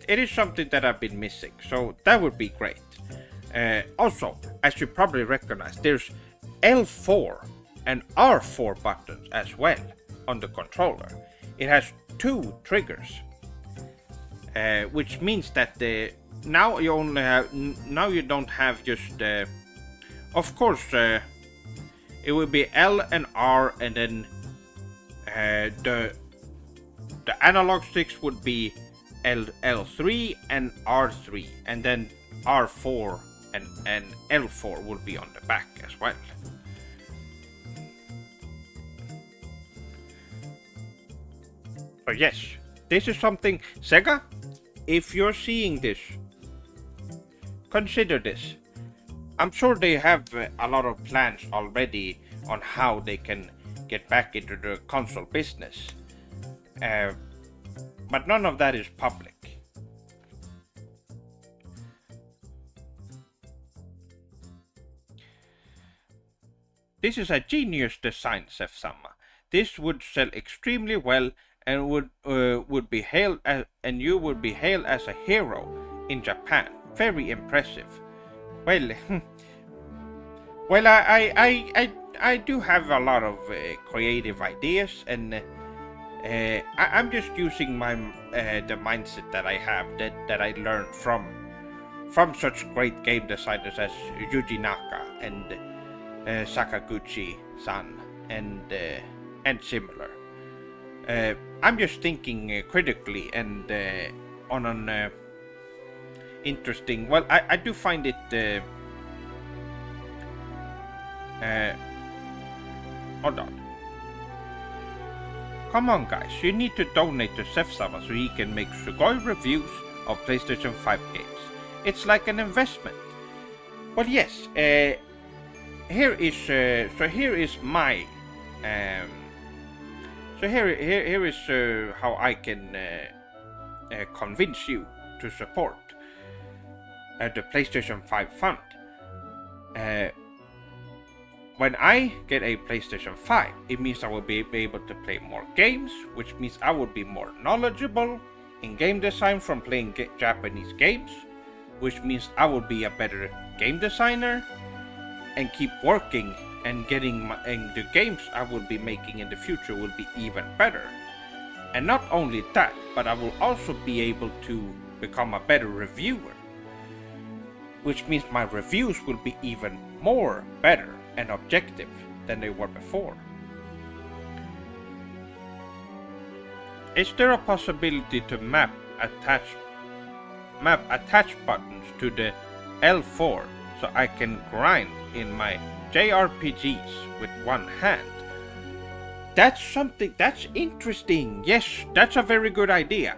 is something that I've been missing, so that would be great. Also, as you probably recognize, there's L4 and R4 buttons as well on the controller. It has two triggers, which means that now you don't have just of course, it would be L and R, and then the analog sticks would be L3 and R3, and then R4 and L4 would be on the back as well. So yes, this is something, Sega, if you're seeing this, consider this. I'm sure they have a lot of plans already on how they can get back into the console business. But none of that is public. This is a genius design, Sefsama. This would sell extremely well and would be hailed as, and you would be hailed as a hero in Japan. Very impressive. Well, well, I do have a lot of creative ideas, and I'm just using my the mindset that I have that I learned from such great game designers as Yuji Naka and Sakaguchi-san and similar. I'm just thinking critically and on an interesting. Well, I do find it. Hold on. Come on, guys. You need to donate to Sefsama so he can make Sugoi reviews of PlayStation 5 games. It's like an investment. Well, yes. Here is my. So here is how I can convince you to support the PlayStation 5 fund. When I get a PlayStation 5, it means I will be able to play more games, which means I will be more knowledgeable in game design from playing Japanese games, which means I will be a better game designer and keep working and getting and the games I will be making in the future will be even better. And not only that, but I will also be able to become a better reviewer, which means my reviews will be even more better and objective than they were before. Is there a possibility to map attach buttons to the L4 so I can grind in my JRPGs with one hand? That's something that's interesting. Yes, that's a very good idea.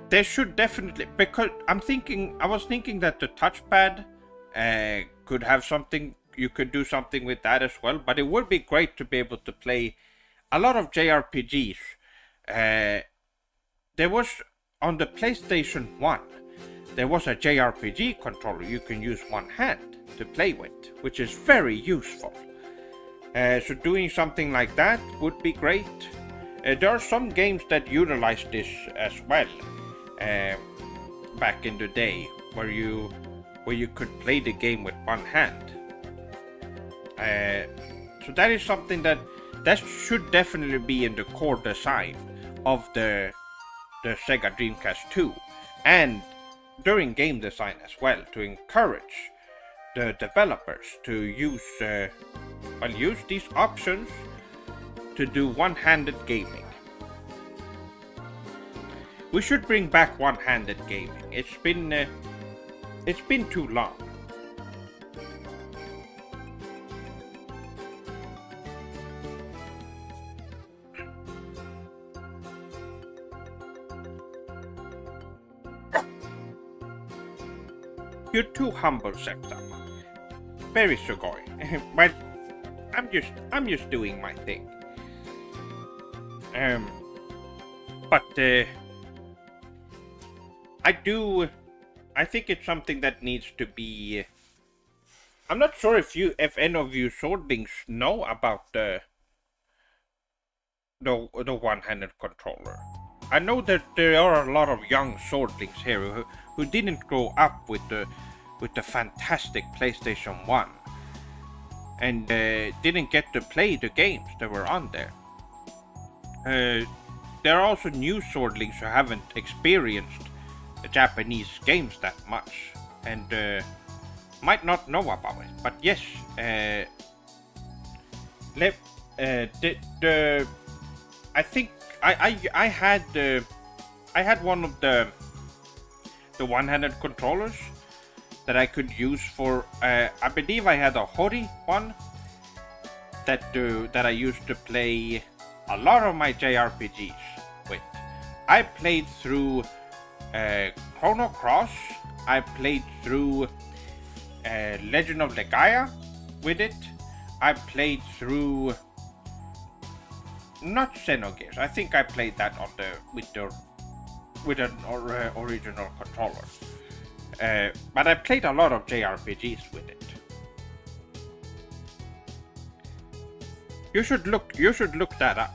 There should definitely, because I was thinking that the touchpad could have something, you could do something with that as well, but it would be great to be able to play a lot of JRPGs. There was, on the PlayStation 1, there was a JRPG controller you can use one hand to play with, which is very useful. So doing something like that would be great. There are some games that utilize this as well, back in the day, where you could play the game with one hand. So that is something that should definitely be in the core design of the Sega Dreamcast 2, and during game design as well, to encourage the developers to use these options to do one-handed gaming. We should bring back one-handed gaming. It's been too long. You're too humble, Septama. Very Sugoi. But I'm just doing my thing. I think it's something that needs to be. I'm not sure if any of you swordlings know about the one-handed controller. I know that there are a lot of young swordlings here who didn't grow up with the fantastic PlayStation 1 and didn't get to play the games that were on there. There are also new swordlings who haven't experienced the Japanese games that much, and might not know about it, but yes, let I think I had one of the one-handed controllers that I could use for. I believe I had a Hori one that I used to play a lot of my JRPGs with. I played through Chrono Cross. I played through Legend of Legaia with it. I played through not Xenogears. I think I played that on with an original controller. But I played a lot of JRPGs with it. You should look that up.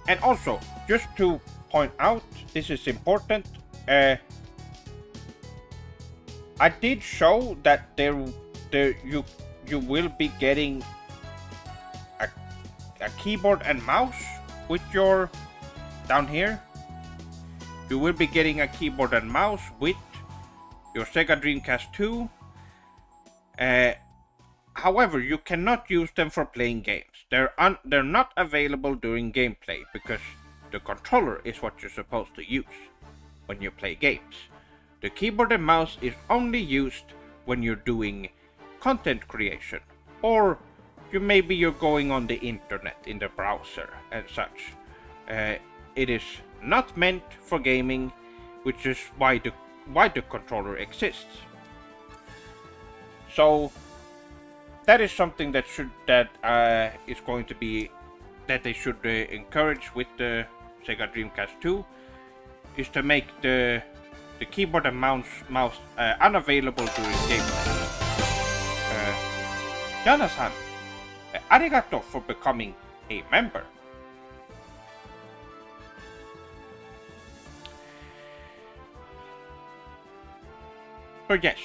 And also, just to point out, this is important. I did show that you will be getting a keyboard and mouse with your down here. You will be getting a keyboard and mouse with your Sega Dreamcast 2. However, you cannot use them for playing games. They're not available during gameplay because the controller is what you're supposed to use when you play games. The keyboard and mouse is only used when you're doing content creation, or maybe you're going on the internet in the browser and such. It is not meant for gaming, which is why the controller exists. So that is something that is going to be that they should encourage with the Sega Dreamcast 2, is to make the keyboard and mouse unavailable during gameplay. Yana-san, arigato for becoming a member. So yes,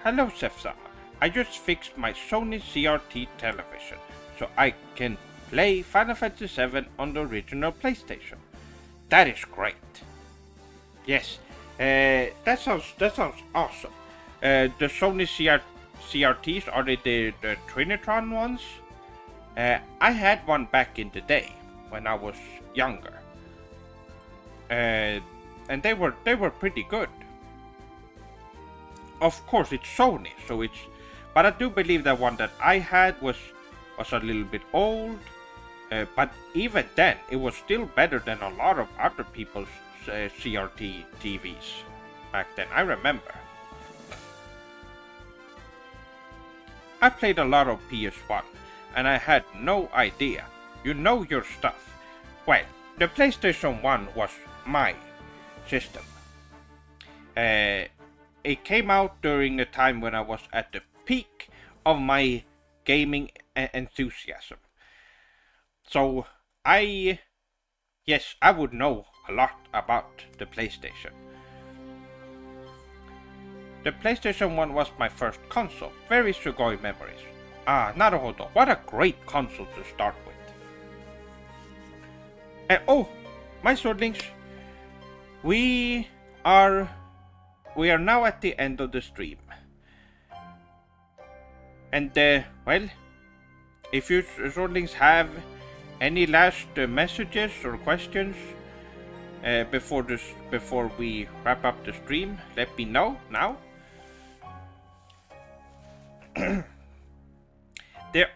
hello Sef-sama. I just fixed my Sony CRT television, so I can play Final Fantasy VII on the original PlayStation. That is great. Yes, that sounds awesome. The Sony CRTs, are they the Trinitron ones? I had one back in the day when I was younger, and they were pretty good. Of course, it's Sony, so it's. But I do believe that one that I had was a little bit old. But even then, it was still better than a lot of other people's CRT TVs back then. I remember. I played a lot of PS1, and I had no idea. You know your stuff. Well, the PlayStation 1 was my system. It came out during the time when I was at the peak of my gaming enthusiasm. So I would know a lot about the PlayStation. The PlayStation 1 was my first console. Very Sugoi memories. Naruhodo. What a great console to start with. And oh, my swordlings. We are now at the end of the stream. And well, if you swordlings have any last messages or questions before we wrap up the stream, let me know now. There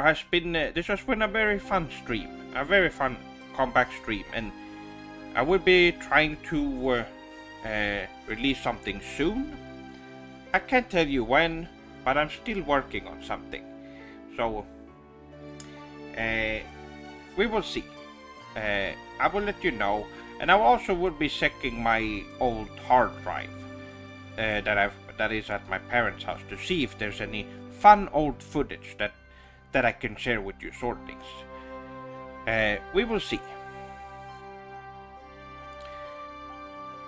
has been this has been a very fun stream, a very fun comeback stream, and I will be trying to release something soon. I can't tell you when, but I'm still working on something, so we will see. I will let you know, and I also will be checking my old hard drive that is at my parents' house to see if there's any fun old footage that I can share with you swordlings. We will see.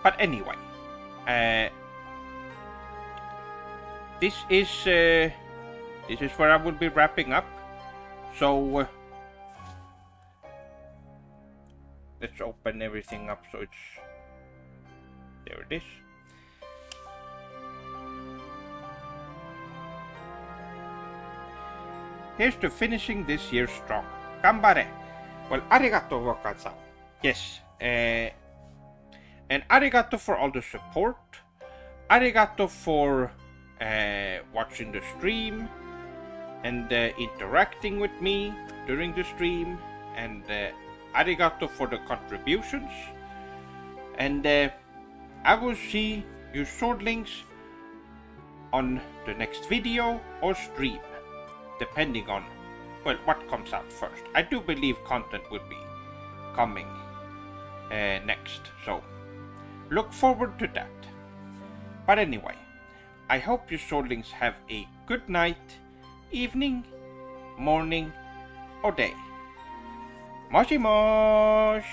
But anyway, this is where I will be wrapping up. So let's open everything up so it's... There it is. Here's to finishing this year strong. Gambare! Well, arigato, Waka-san. Yes, and arigato for all the support. Arigato for watching the stream and interacting with me during the stream. And arigato for the contributions. And I will see you swordlings on the next video or stream, depending on, well, what comes out first. I do believe content will be coming next, so look forward to that. But anyway, I hope you swordlings have a good night, evening, morning, or day. Moshi mosh!